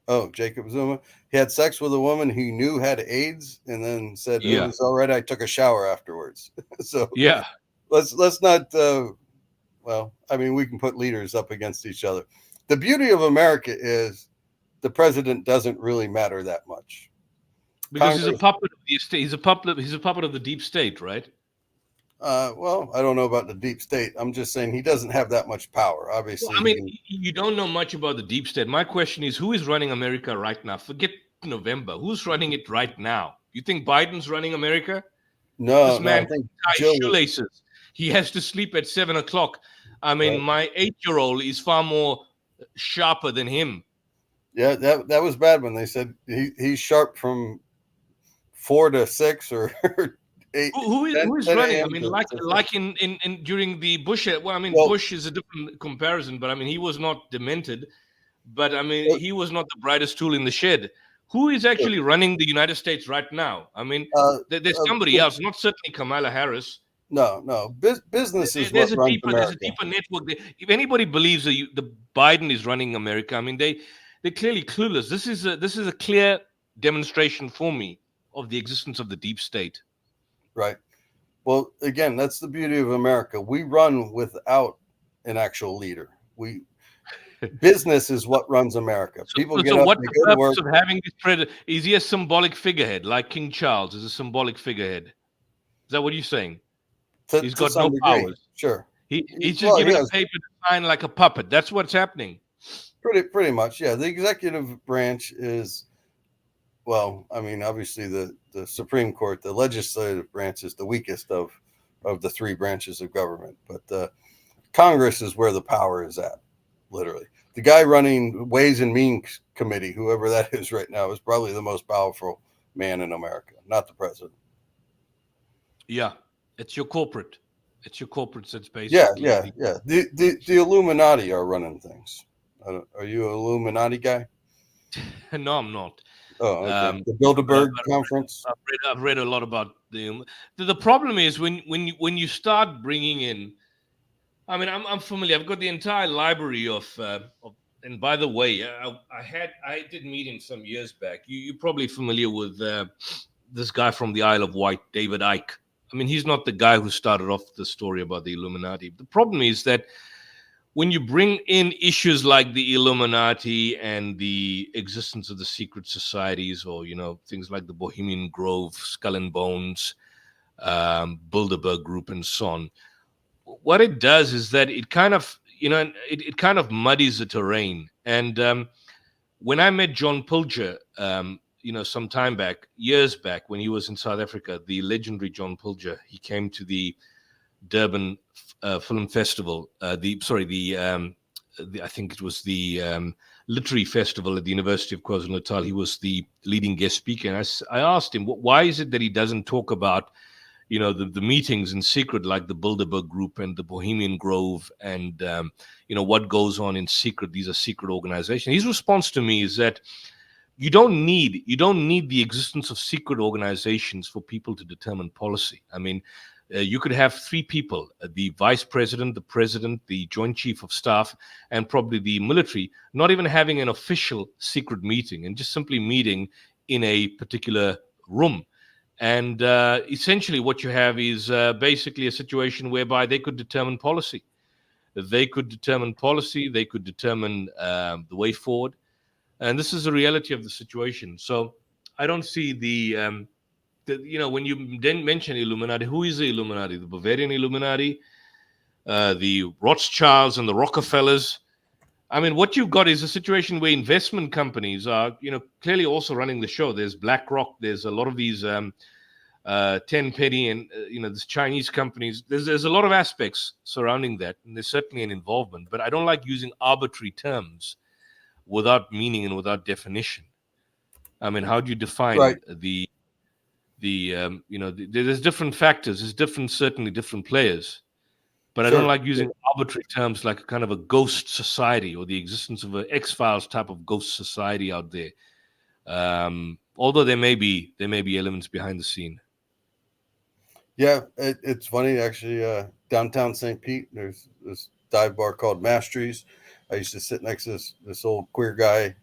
Oh, Jacob Zuma. He had sex with a woman he knew had AIDS, and then said, "It was all right. I took a shower afterwards." So yeah, let's not. Well, I mean, we can put leaders up against each other. The beauty of America is the president doesn't really matter that much because he's a puppet of the estate. He's a puppet of the deep state, right? Well, I don't know about the deep state. I'm just saying he doesn't have that much power, obviously. Well, I mean, you don't know much about the deep state. My question is, who is running America right now? Forget November. Who's running it right now? You think Biden's running America? No, this man I think ties shoelaces. He has to sleep at 7 o'clock. I mean, my 8-year-old is far more sharper than him. Yeah, that was bad when they said he's sharp from 4 to 6 or 8. Who is running? I mean, like in during the Bush. Well, I mean, Bush is a different comparison, but I mean, he was not demented, but I mean, he was not the brightest tool in the shed. Who is actually running the United States right now? I mean, there's somebody else, not certainly Kamala Harris. No. Business is there's what runs America. There's a deeper network. If anybody believes that the Biden is running America, I mean, they're clearly clueless. This is a clear demonstration for me of the existence of the deep state. Right. Well, again, that's the beauty of America. We run without an actual leader. Business is what runs America. People get up, what's they the go to work. purpose of having this president? Is he a symbolic figurehead, like King Charles is a symbolic figurehead? Is that what you're saying? He's got no powers. Sure. He's just given a paper to sign like a puppet. That's what's happening. Pretty much, yeah. The executive branch is, well, I mean, obviously the Supreme Court, the legislative branch is the weakest of the 3 branches of government. But Congress is where the power is at, literally. The guy running Ways and Means Committee, whoever that is right now, is probably the most powerful man in America, not the president. Yeah, it's your corporate. It's your corporates that's basically. Yeah. The Illuminati are running things. Are you an Illuminati guy? No, I'm not. Oh, okay. The Bilderberg conference. I've read a lot about the problem is when you start bringing in. I mean, I'm familiar. I've got the entire library of and by the way, I did meet him some years back. You're probably familiar with this guy from the Isle of Wight, David Icke. I mean, he's not the guy who started off the story about the Illuminati. The problem is that when you bring in issues like the Illuminati and the existence of the secret societies, or things like the Bohemian Grove, Skull and Bones, Bilderberg Group, and so on, what it does is that it kind of it kind of muddies the terrain. And when I met John Pilger, some time back, years back, when he was in South Africa, the legendary John Pilger, he came to the Durban Film Festival. I think it was the Literary Festival at the University of KwaZulu-Natal. He was the leading guest speaker, and I asked him, why is it that he doesn't talk about the meetings in secret, like the Bilderberg Group and the Bohemian Grove, and what goes on in secret? These are secret organizations. His response to me is that you don't need the existence of secret organizations for people to determine policy. I mean, you could have three people: the vice president, the president, the joint chief of staff, and probably the military, not even having an official secret meeting, and just simply meeting in a particular room. And essentially what you have is basically a situation whereby they could determine policy. They could determine the way forward. And this is the reality of the situation. So I don't see when you then mention Illuminati, who is the Illuminati? The Bavarian Illuminati, the Rothschilds and the Rockefellers. I mean, what you've got is a situation where investment companies are, clearly also running the show. There's BlackRock. There's a lot of these 10-penny and, these Chinese companies. There's a lot of aspects surrounding that, and there's certainly an involvement. But I don't like using arbitrary terms without meaning and without definition. I mean, how do you define there's different factors. There's certainly different players. But I don't like using arbitrary terms like a kind of a ghost society, or the existence of an X-Files type of ghost society out there. Although there may be elements behind the scene. Yeah, it's funny actually. Downtown St. Pete, there's this dive bar called Masteries. I used to sit next to this old queer guy.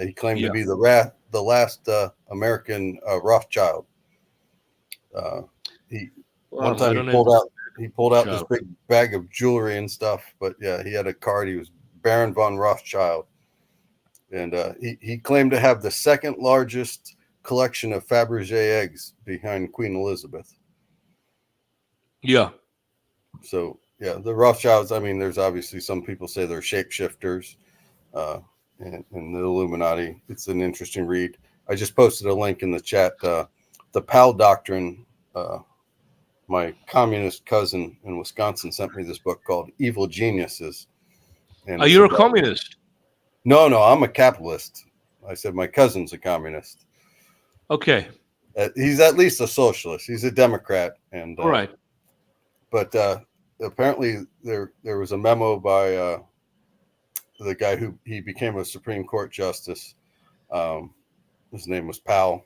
He claimed to be the last American Rothschild. One time he pulled out this big bag of jewelry and stuff, but yeah, he had a card. He was Baron von Rothschild, and he claimed to have the second largest collection of Fabergé eggs behind Queen Elizabeth. Yeah. So yeah, the Rothschilds. I mean, there's obviously some people say they're shapeshifters, and the Illuminati. It's an interesting read. I just posted a link in the chat. The Powell Doctrine. My communist cousin in Wisconsin sent me this book called Evil Geniuses. And are you a communist? No, I'm a capitalist. I said my cousin's a communist. Okay. He's at least a socialist. He's a Democrat. And all right. But apparently there was a memo by the guy who he became a Supreme Court justice. His name was Powell.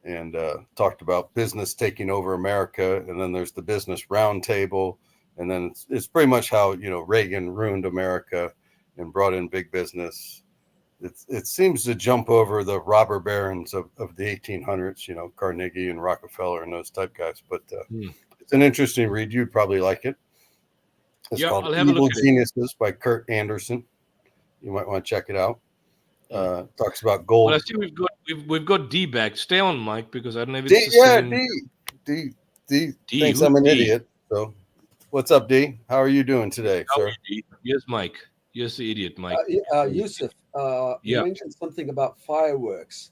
And talked about business taking over America, and then there's the business roundtable, and then it's pretty much how Reagan ruined America and brought in big business. It seems to jump over the robber barons of the 1800s, Carnegie and Rockefeller and those type guys. But it's an interesting read. You'd probably like it. It's called Evil Geniuses by Kurt Anderson. You might want to check it out. Talks about gold. Well, I see we've got D back. Stay on, Mike, because I don't know if it's D thinks I'm an idiot. So, what's up, D? How are you doing today, sir? Yes, Mike. Yes, the idiot, Mike. Yusuf, you mentioned something about fireworks,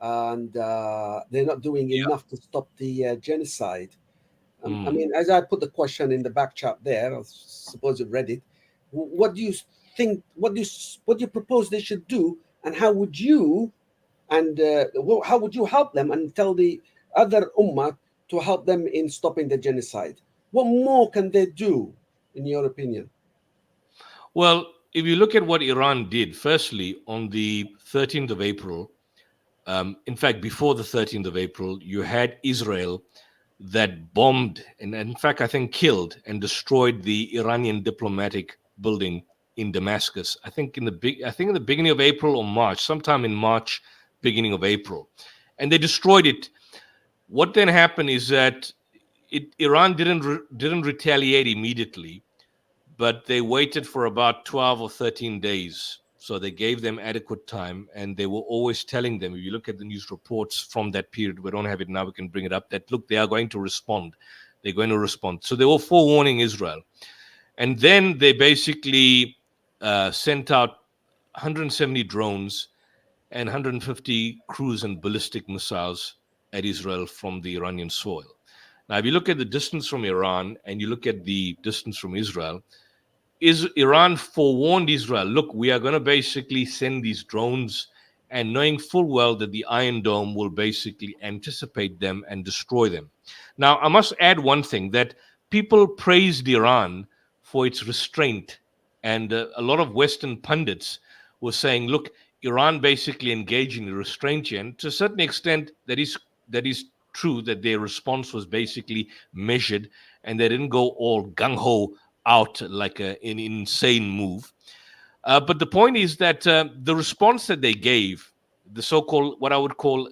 and they're not doing enough to stop the genocide. I mean, as I put the question in the back chat there, I suppose you've read it. What do you think? What do you propose they should do, and how would you help them and tell the other ummah to help them in stopping the genocide? What more can they do, in your opinion? Well, if you look at what Iran did, firstly, on the 13th of April, in fact, before the 13th of April, you had Israel that bombed and, in fact, I think killed and destroyed the Iranian diplomatic building in Damascus. I think in the beginning of April or March, sometime in March, beginning of April, and they destroyed it. What then happened is that Iran didn't retaliate immediately, but they waited for about 12 or 13 days. So they gave them adequate time, and they were always telling them, if you look at the news reports from that period, we don't have it now, we can bring it up, that look, they are going to respond. They're going to respond. So they were forewarning Israel. And then they basically sent out 170 drones and 150 cruise and ballistic missiles at Israel from the Iranian soil. Now, if you look at the distance from Iran and you look at the distance from Israel, Iran forewarned Israel, look, we are going to basically send these drones, and knowing full well that the Iron Dome will basically anticipate them and destroy them. Now, I must add one thing, that people praised Iran for its restraint, and a lot of Western pundits were saying, look, Iran basically engaged in restraint, and to a certain extent, that is true, that their response was basically measured, and they didn't go all gung-ho out like an insane move. But the point is that the response that they gave, the so-called, what I would call,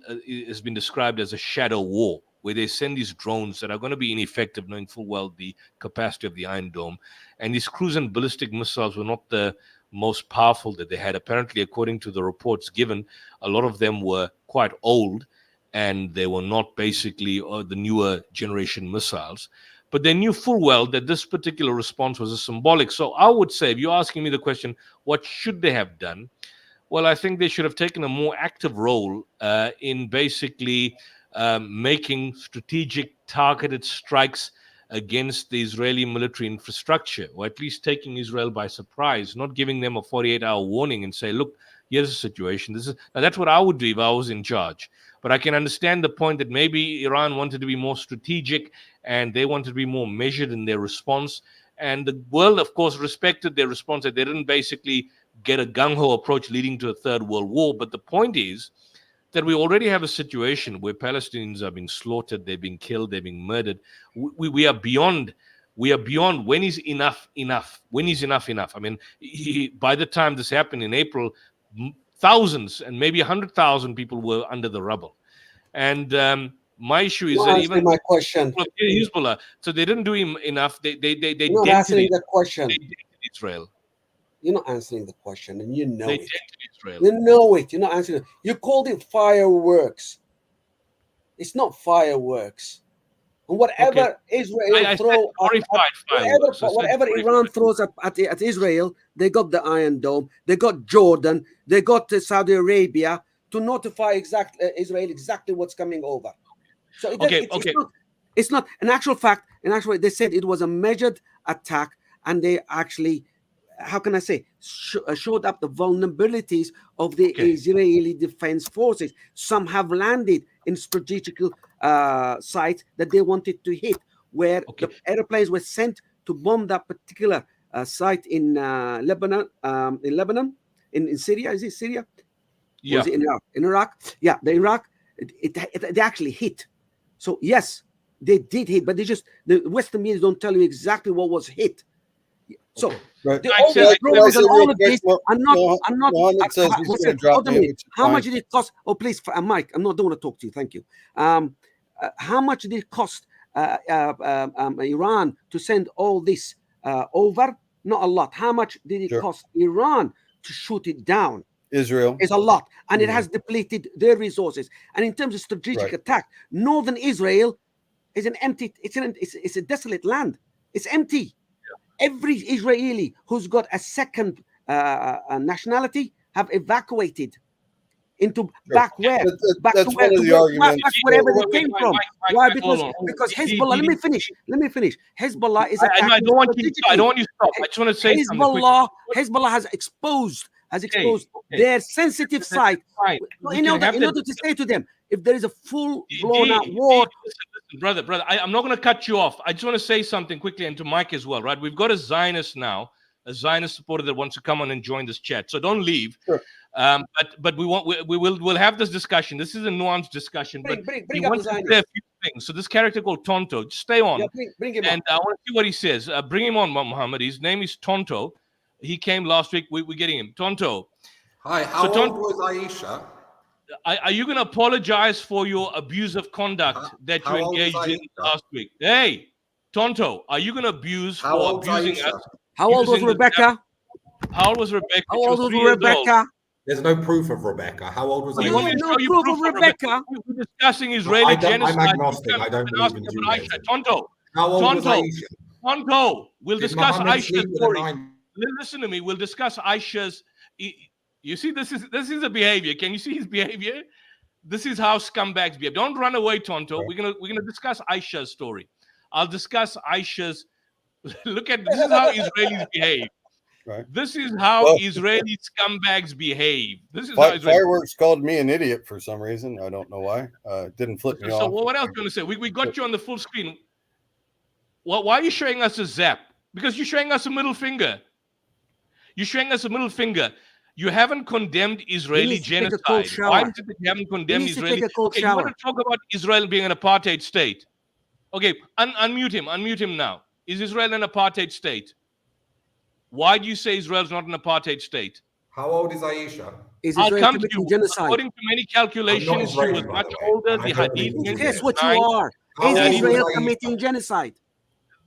has been described as a shadow war, where they send these drones that are going to be ineffective, knowing full well the capacity of the Iron Dome. And these cruise and ballistic missiles were not the most powerful that they had. Apparently, according to the reports given, a lot of them were quite old, and they were not basically the newer generation missiles. But they knew full well that this particular response was a symbolic. So I would say, if you're asking me the question, what should they have done? Well, I think they should have taken a more active role in basically making strategic targeted strikes against the Israeli military infrastructure, or at least taking Israel by surprise, not giving them a 48-hour warning and say, look, here's the situation. Now, that's what I would do if I was in charge. But I can understand the point that maybe Iran wanted to be more strategic and they wanted to be more measured in their response. And the world, of course, respected their response, that they didn't basically get a gung-ho approach leading to a third world war. But the point is that we already have a situation where Palestinians are being slaughtered, they're being killed, they're being murdered. We are beyond. When is enough enough? When is enough enough? I mean, by the time this happened in April, thousands and maybe 100,000 people were under the rubble. And my issue is that even my question, Hezbollah, so they didn't do enough. They not answering the question. They dented Israel. You're not answering the question, and you know they it. Dented Israel. You know it. You're not answering it. You called it fireworks. It's not fireworks. And whatever Israel whatever Iran throws at Israel, they got the Iron Dome, they got Jordan, they got Saudi Arabia to notify Israel exactly what's coming over. So it's not an actual fact. In actual, they said it was a measured attack, and they actually, how can I say, showed up the vulnerabilities of the Israeli defense forces. Some have landed in strategical sites that they wanted to hit, where the airplanes were sent to bomb that particular site in Lebanon, in Syria. Is it Syria? Yeah. Or is it in Iraq? In Iraq? Yeah, the Iraq. They actually hit. So yes, they did hit, but the Western media don't tell you exactly what was hit. So how much did it cost? Oh, please, Mike, don't want to talk to you. Thank you. How much did it cost Iran to send all this over? Not a lot. How much did it cost Iran to shoot it down? Israel is a lot, and it has depleted their resources. And in terms of strategic attack, northern Israel is an empty. It's a desolate land. It's empty. Every Israeli who's got a second nationality have evacuated. into back where? Back That's to where? one of the arguments. Back wherever they came from. Why? Hold Because on. Hezbollah. Let me finish. Hezbollah is attacking. I don't want you to stop. I just want to say something quickly. Hezbollah has exposed their sensitive side. In order to say to them, if there is a full blown out war. Listen, brother, I'm not going to cut you off. I just want to say something quickly, and to Mike as well, right? We've got a Zionist now, a Zionist supporter that wants to come on and join this chat. So don't leave. Sure. But we'll have this discussion. This is a nuanced discussion. But he wants to say a few things. So this character called Tonto, just stay on. Yeah, bring him and I want to see what he says. Bring him on, Mohammed. His name is Tonto. He came last week. We're getting him. Tonto. Hi. How old was Aisha? Are you going to apologize for your abusive conduct that you engaged in last week? Hey, Tonto, are you going to abuse for abusing us? How old was Rebecca? How old was Rebecca? How old was Rebecca? There's no proof of Rebecca. How old was Aisha? No proof of Rebecca. We're discussing Israeli genocide. I'm agnostic. I don't believe in Judaism. Tonto. How old was Aisha? Tonto, we'll discuss Aisha's story. 9? Listen to me. We'll discuss Aisha's. You see, this is a behavior. Can you see his behavior? This is how scumbags behave. Don't run away, Tonto. We're gonna discuss Aisha's story. I'll discuss Aisha's. Look at this is how Israelis behave. Right. This is how Israeli scumbags behave. This is how Fireworks called me an idiot for some reason. I don't know why. It didn't flip me off. So what else are you going to say? We got you on the full screen. Well, why are you showing us a zap? Because you're showing us a middle finger. You're showing us a middle finger. You haven't condemned Israeli genocide. Why is it that you haven't condemned Israeli? Okay, you want to talk about Israel being an apartheid state? Okay, unmute him. Unmute him now. Is Israel an apartheid state? Why do you say Israel's not an apartheid state? How old is Aisha? Is Israel committing genocide? According to many calculations, she was much older. The Hadith. Guess what you are? Is Israel committing genocide?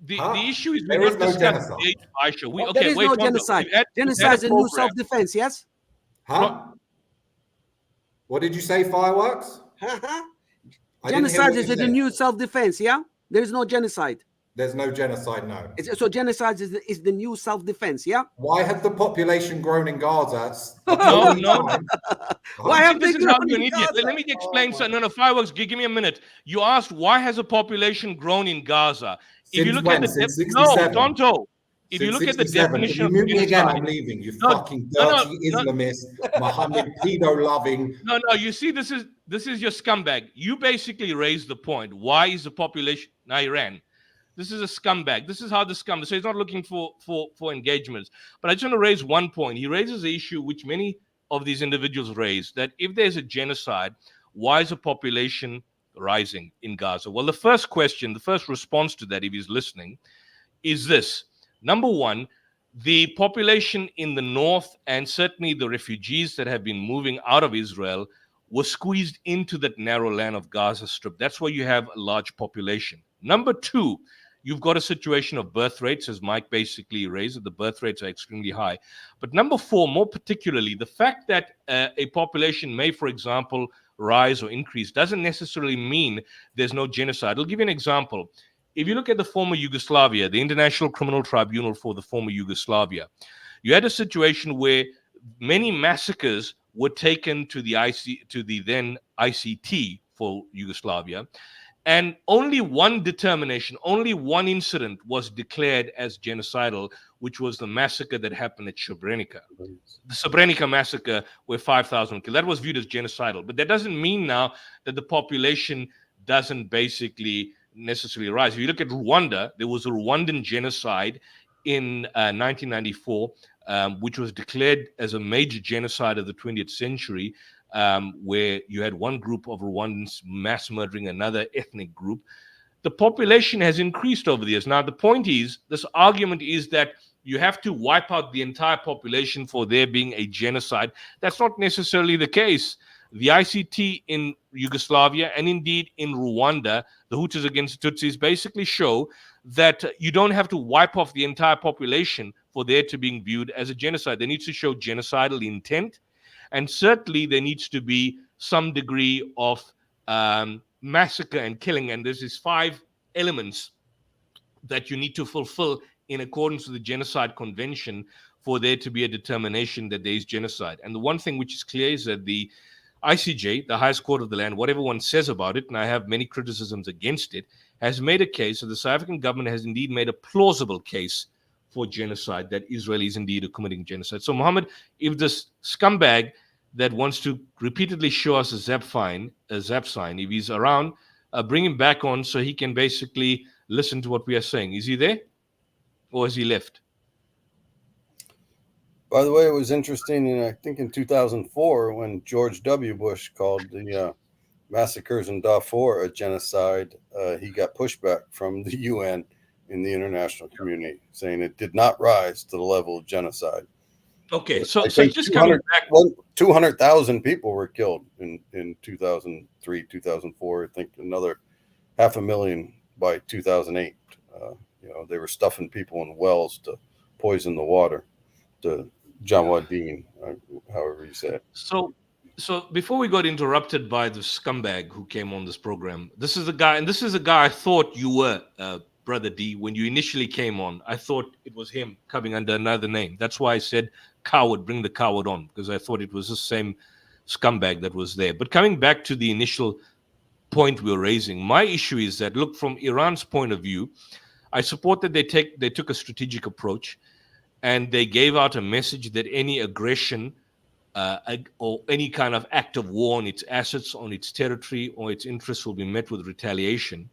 The issue is there is no genocide. Aisha. There is no genocide. Genocide is a new self-defense, yes? Huh? What did you say, fireworks? Genocide is the new self-defense, yeah? There is no genocide. There's no genocide, no. So genocide is the new self-defense, yeah? Why has the population grown in Gaza? No. Why have they grown in Gaza? Let me explain something. No, fireworks, give me a minute. You asked, why has the population grown in Gaza? If you look at the Tonto. If you look at the definition of genocide, mute me again, I'm leaving. You fucking dirty Islamist, Mohammed pedo-loving. No. You see, this is your scumbag. You basically raised the point. Why is the population Iran? This is a scumbag. This is how the scumbag. So he's not looking for engagements. But I just want to raise one point. He raises the issue which many of these individuals raise, that if there's a genocide, why is the population rising in Gaza? Well, the first response to that, if he's listening, is this. Number one, the population in the north and certainly the refugees that have been moving out of Israel were squeezed into that narrow land of Gaza Strip. That's why you have a large population. Number two, you've got a situation of birth rates, as Mike basically raised, the birth rates are extremely high. But number four, more particularly, the fact that a population may, for example, rise or increase doesn't necessarily mean there's no genocide. I'll give you an example. If you look at the former Yugoslavia, the International Criminal Tribunal for the former Yugoslavia, you had a situation where many massacres were taken to the then ICT for Yugoslavia, and only one determination, only one incident was declared as genocidal, which was the massacre that happened at Srebrenica. The Srebrenica massacre where 5,000 killed. That was viewed as genocidal. But that doesn't mean now that the population doesn't basically necessarily rise. If you look at Rwanda, there was a Rwandan genocide in 1994, which was declared as a major genocide of the 20th century, where you had one group of Rwandans mass murdering another ethnic group. The population has increased over the years. Now, the point is, this argument is that you have to wipe out the entire population for there being a genocide. That's not necessarily the case. The ICT in Yugoslavia and indeed in Rwanda, the Hutus against Tutsis, basically show that you don't have to wipe off the entire population for there to being viewed as a genocide. There needs to show genocidal intent, and certainly there needs to be some degree of massacre and killing. And there's these 5 elements that you need to fulfill in accordance with the Genocide Convention for there to be a determination that there is genocide. And the one thing which is clear is that the ICJ, the highest court of the land, whatever one says about it, and I have many criticisms against it, has made a case, so the South African government has indeed made a plausible case for genocide, that Israel is indeed committing genocide. So, Mohammed, if this scumbag that wants to repeatedly show us a zap sign, if he's around, bring him back on so he can basically listen to what we are saying. Is he there? Or has he left? By the way, it was interesting, I think in 2004, when George W. Bush called the massacres in Darfur a genocide, he got pushback from the UN in the international community, saying it did not rise to the level of genocide. Okay, so just coming back, 200,000 people were killed in 2003, 2004. I think another 500,000 by 2008. They were stuffing people in wells to poison the water. To Jawadeen, however you say it. So before we got interrupted by the scumbag who came on this program, this is the guy, and this is a guy I thought you were, Brother D, when you initially came on. I thought it was him coming under another name. That's why I said coward, bring the coward on, because I thought it was the same scumbag that was there. But coming back to the initial point we were raising, my issue is that, look, from Iran's point of view, I support that they took a strategic approach, and they gave out a message that any aggression or any kind of act of war on its assets, on its territory, or its interests will be met with retaliation.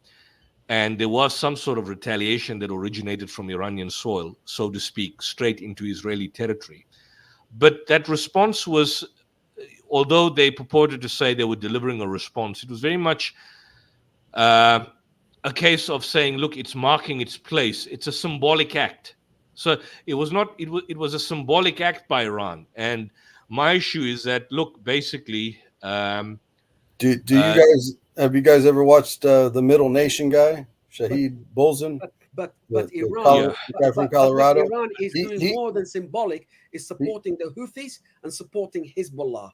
And there was some sort of retaliation that originated from Iranian soil, so to speak, straight into Israeli territory. But that response was, although they purported to say they were delivering a response, it was very much a case of saying, look, it's marking its place. It's a symbolic act. So it was not, it was a symbolic act by Iran. And my issue is that, look, basically... Have you guys ever watched The Middle Nation guy, Shahid Bolzan? But Iran, the guy from Colorado, Iran is doing more than symbolic. Is supporting the Houthis and supporting Hezbollah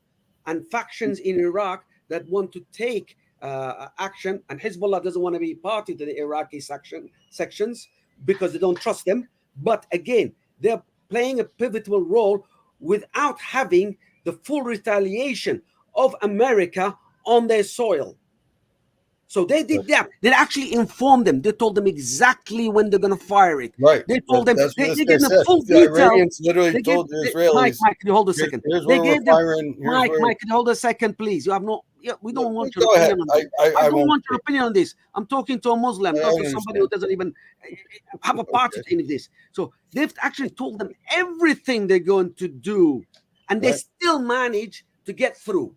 and factions in Iraq that want to take action. And Hezbollah doesn't want to be party to the Iraqi sections because they don't trust them. But again, they're playing a pivotal role without having the full retaliation of America on their soil. So they did that. They actually informed them. They told them exactly when they're going to fire it. Right. They told them. They gave them full the detail. Iranians literally told the Israelis. Mike, can you hold a second? They gave them. Mike, can you hold a second, please? You have no. Yeah, we don't want your Go ahead. opinion on this. I don't want your opinion on this. I'm talking to a Muslim, not to somebody who doesn't even have a part in this. So they've actually told them everything they're going to do, and they still manage to get through.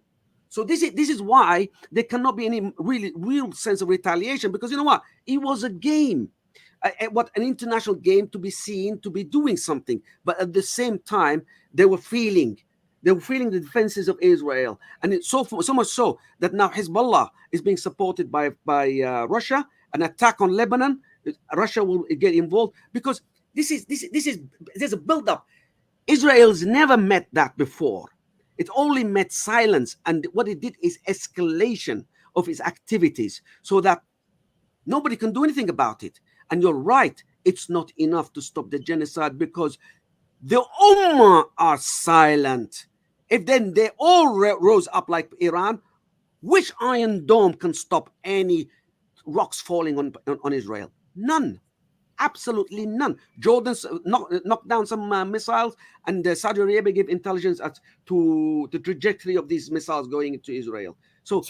So this is why there cannot be any real sense of retaliation, because you know what? It was a game, an international game, to be seen to be doing something, but at the same time they were feeling the defenses of Israel, and it's so much so that now Hezbollah is being supported by Russia. An attack on Lebanon, Russia will get involved because there's a buildup. Israel's never met that before. It only met silence, and what it did is escalation of its activities so that nobody can do anything about it. And you're right, it's not enough to stop the genocide because the Ummah are silent. If then they all rose up like Iran, which Iron Dome can stop any rocks falling on Israel? None. Absolutely none. Jordan's knocked down some missiles, and Saudi Arabia gave intelligence to the trajectory of these missiles going into Israel. So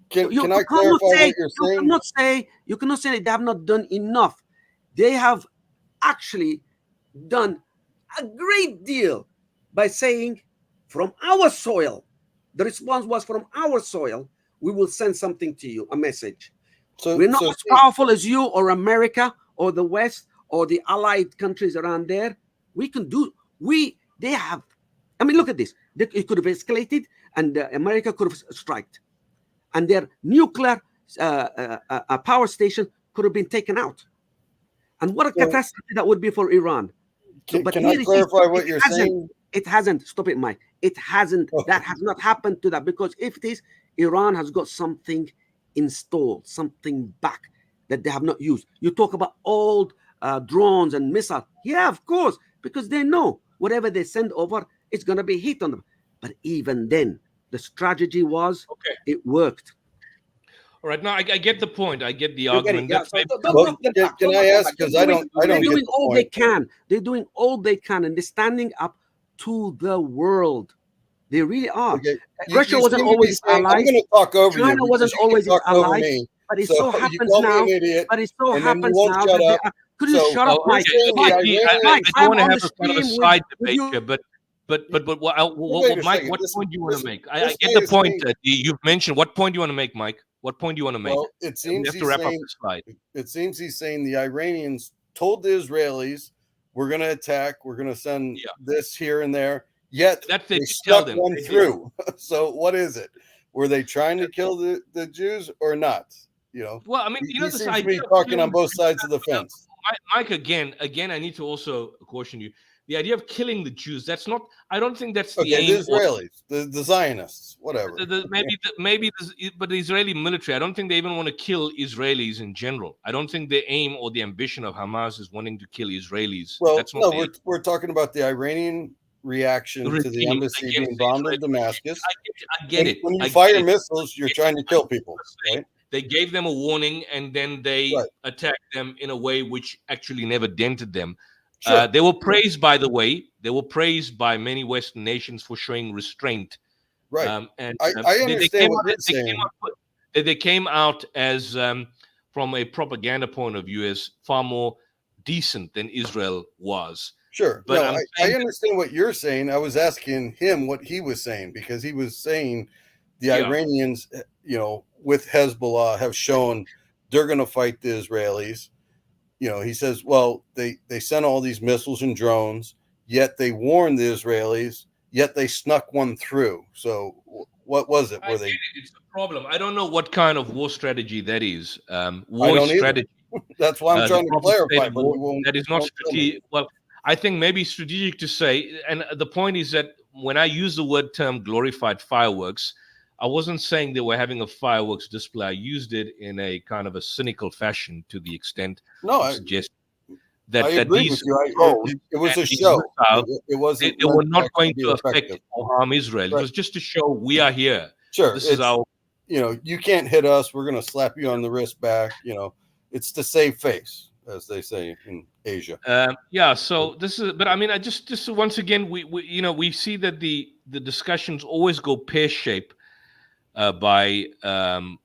can I clarify what you're saying? You cannot say they have not done enough. They have actually done a great deal by saying, from our soil, the response was from our soil, we will send something to you, a message. We're not as powerful as you or America or the West or the allied countries around there. They have, I mean, look at this. It could have escalated, and America could have striked. And their nuclear power station could have been taken out. And what a catastrophe that would be for Iran. Can I clarify what you're saying? It hasn't. Stop it, Mike. It hasn't. Okay. That has not happened to that, because if it is, Iran has got something installed, something back that they have not used. You talk about old drones and missiles. Yeah, of course, because they know whatever they send over, it's going to be hit on them. But even then, The strategy was, okay, it worked. All right, now I get the point. I get the argument. Yeah. So can I ask? Because I don't They're get doing the all point. they can. They're doing all they can, and they're standing up to the world. They really are. Okay. Russia You wasn't seem to be always saying, ally. I'm going to talk over you. China wasn't because you always keep talking over ally. me. But it So so you happens call me now. an idiot, But it so and then you happens won't now shut that up. they are. Could you So shut up, you're Mike? saying the Mike, Iranians- Mike, I don't I'm want to on have the a kind of a stream side with debate you. here, but wait a Mike, second. what This- point do you want to this- make? I this get guy the is point. saying- You've mentioned. What point do you want to make, Mike? What point do you want to make? Well, it we seems have to he's wrap up saying, the slide. It seems he's saying the Iranians told the Israelis, "We're going to attack. We're going to send this here and there." Yet they snuck one through. So what is it? Were they trying to kill the Jews or not? You know. Well, I mean, he this seems to idea be of talking killing on both the sides of the fence. Mike, again, I need to also caution you. The idea of killing the Jews, that's not. I don't think that's the aim. The Israelis, the Zionists, whatever. But the Israeli military, I don't think they even want to kill Israelis in general. I don't think the aim or the ambition of Hamas is wanting to kill Israelis. Well, that's not no, we're talking about the Iranian reaction to the embassy being bombed in Damascus. I get it. When you fire missiles, you're trying to kill people, right? They gave them a warning, and then they attacked them in a way which actually never dented them. Sure. They were praised, by the way. They were praised by many Western nations for showing restraint. Right. And I understand what you're saying. They came out as, from a propaganda point of view, as far more decent than Israel was. Sure. But no, I understand what you're saying. I was asking him what he was saying, because he was saying the Iranians, with Hezbollah have shown they're going to fight the Israelis. He says, well, they sent all these missiles and drones, yet they warned the Israelis, yet they snuck one through. So what was it? It's a problem. I don't know what kind of war strategy that is. War strategy. That's why I'm trying to clarify. That is not strategic. Well, I think maybe strategic to say, and the point is that when I use the term glorified fireworks, I wasn't saying they were having a fireworks display. I used it in a kind of a cynical fashion, to the extent to suggest that these it was a show. It wasn't. They were not going to affect or harm Israel. It was just to show we are here. Sure, this is our. You can't hit us. We're going to slap you on the wrist back. It's to save face, as they say in Asia. So this is, but I mean, I just once again, we see that the discussions always go pear-shaped. By when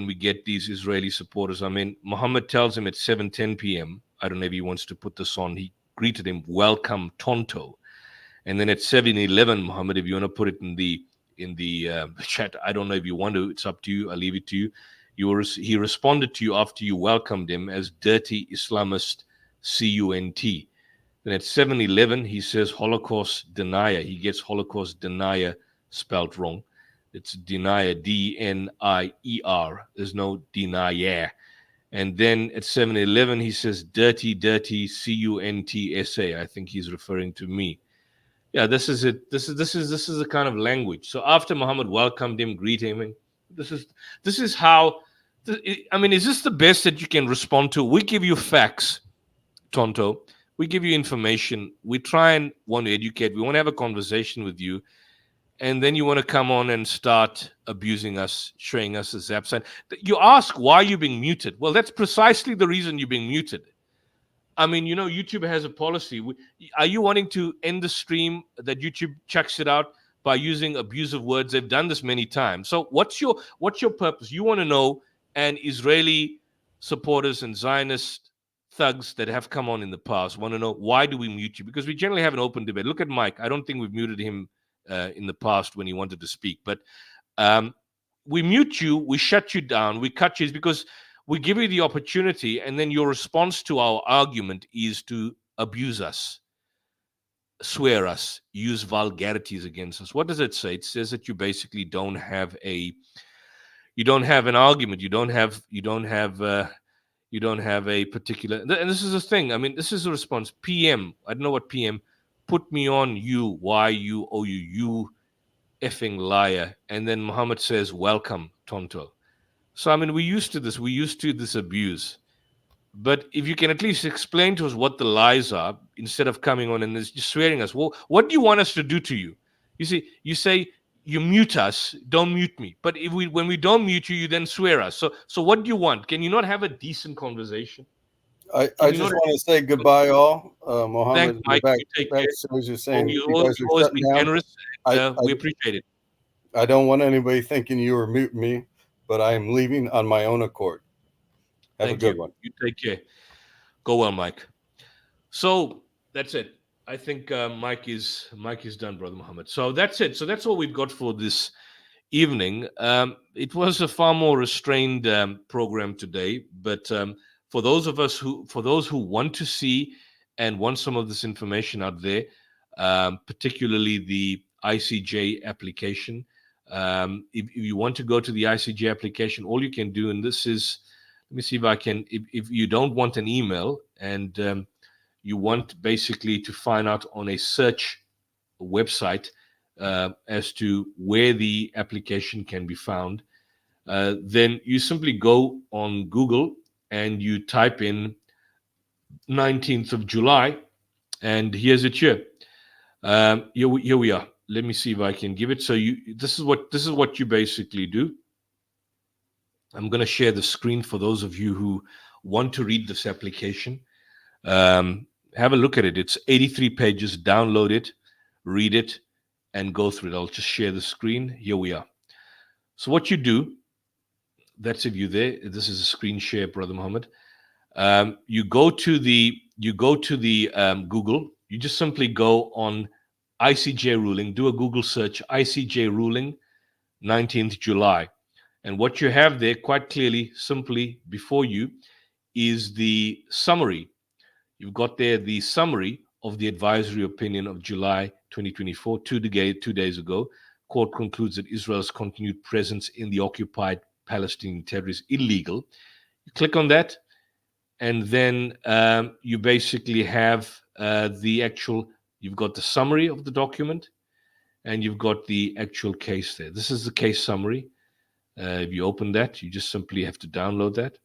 we get these Israeli supporters. I mean, Mohammed tells him at 7:10 p.m. I don't know if he wants to put this on. He greeted him, "Welcome, Tonto," and then at 7:11, Mohammed, if you want to put it in the chat, I don't know if you want to. It's up to you. I'll leave it to you. He responded to you after you welcomed him as "dirty Islamist cunt." Then at 7:11, he says Holocaust denier. He gets Holocaust denier spelled wrong. It's denier, D-N-I-E-R. There's no denier. And then at 7:11, he says dirty C-U-N-T-S-A. I think he's referring to me. Yeah, this is it. This is the kind of language. So after Muhammad welcomed him, greeted him, this is how. I mean, is this the best that you can respond to? We give you facts, Tonto. We give you information. We try and want to educate. We want to have a conversation with you. And then you want to come on and start abusing us, showing us a zap sign. You ask why you're being muted. Well, that's precisely the reason you're being muted. I mean, YouTube has a policy. Are you wanting to end the stream that YouTube chucks it out by using abusive words? They've done this many times. So what's your purpose? You want to know, and Israeli supporters and Zionist thugs that have come on in the past want to know, why do we mute you? Because we generally have an open debate. Look at Mike. I don't think we've muted him in the past when he wanted to speak, but we mute you, we shut you down, we cut you, because we give you the opportunity, and then your response to our argument is to abuse us, swear us, use vulgarities against us. What does it say? It says that you basically don't have an argument, you don't have a particular, and this is the thing. I mean, this is a response. PM, I don't know what PM. Put me on, you, you effing liar. And then Muhammad says, welcome, Tonto. So, I mean, we're used to this. We're used to this abuse. But if you can at least explain to us what the lies are, instead of coming on and just swearing us, well, what do you want us to do to you? You see, you say you mute us, don't mute me. But when we don't mute you, you then swear us. So what do you want? Can you not have a decent conversation? I just want to say goodbye, all. Mohammed, thanks, Mike. back, You take back care. as you're saying, You you guys are always shutting been down. generous. We appreciate it. I don't want anybody thinking you were muting me, but I am leaving on my own accord. Have a good one. You take care. Go well, Mike. So that's it. I think Mike is done, Brother Mohammed. So that's it. So that's all we've got for this evening. It was a far more restrained program today, but for those who want to see and want some of this information out there, particularly the ICJ application. If you want to go to the ICJ application, all you can do, and this is, let me see if I can, if you don't want an email and you want basically to find out on a search website as to where the application can be found, then you simply go on Google and you type in 19th of July, and here's it here. Here we are. Let me see if I can give it. So this is what you basically do. I'm going to share the screen for those of you who want to read this application. Have a look at it. It's 83 pages. Download it, read it, and go through it. I'll just share the screen. Here we are. So what you do, that's if you're there. This is a screen share, Brother Mohammed. You go to the Google. You just simply go on ICJ ruling. Do a Google search, ICJ ruling, 19th July. And what you have there quite clearly, simply before you, is the summary. You've got there the summary of the advisory opinion of July 2024, 2 days ago. Court concludes that Israel's continued presence in the occupied Palestinian territory is illegal. You click on that, and then you basically have you've got the summary of the document, and you've got the actual case there. This is the case summary. If you open that, you just simply have to download that.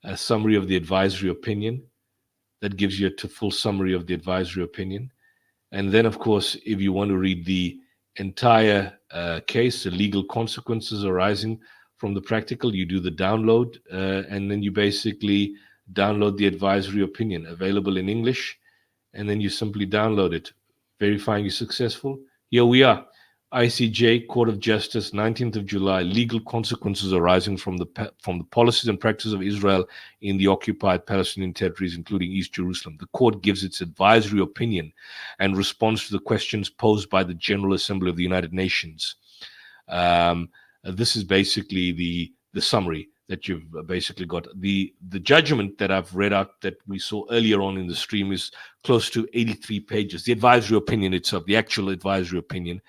A summary of the advisory opinion. That gives you a full summary of the advisory opinion. And then, of course, if you want to read the entire case, the legal consequences arising from the practical, you do the download, and then you basically download the advisory opinion, available in English, and then you simply download it, verifying you're successful. Here we are. ICJ, Court of Justice, 19th of July, legal consequences arising from the policies and practices of Israel in the occupied Palestinian territories, including East Jerusalem. The court gives its advisory opinion and responds to the questions posed by the General Assembly of the United Nations. This is basically the summary that you've basically got. The judgment that I've read out that we saw earlier on in the stream is close to 83 pages. The advisory opinion itself, the actual advisory opinion,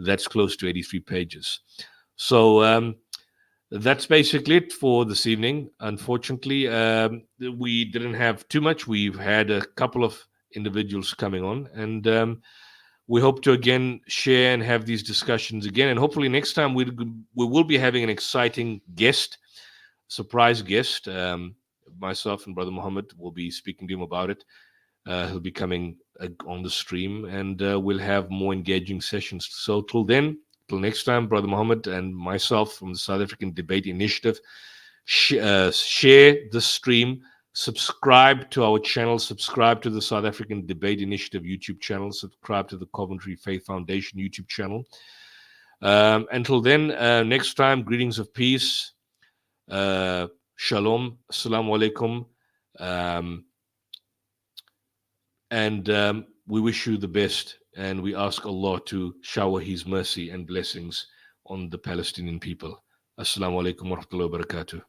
that's close to 83 pages. So that's basically it for this evening. Unfortunately, we didn't have too much. We've had a couple of individuals coming on, and we hope to again share and have these discussions again. And hopefully next time we will be having an exciting guest, surprise guest. Myself and Brother Mohammed will be speaking to him about it. He'll be coming on the stream, and we'll have more engaging sessions. So till next time, Brother Mohammed and myself from the South African Debate Initiative, share the stream, subscribe to our channel, subscribe to the South African Debate Initiative YouTube channel, subscribe to the Coventry Faith Foundation YouTube channel. Until then, next time, greetings of peace, shalom, assalamu alaikum. And we wish you the best, and we ask Allah to shower His mercy and blessings on the Palestinian people. Assalamu alaikum wa rahmatullahi wa barakatuh.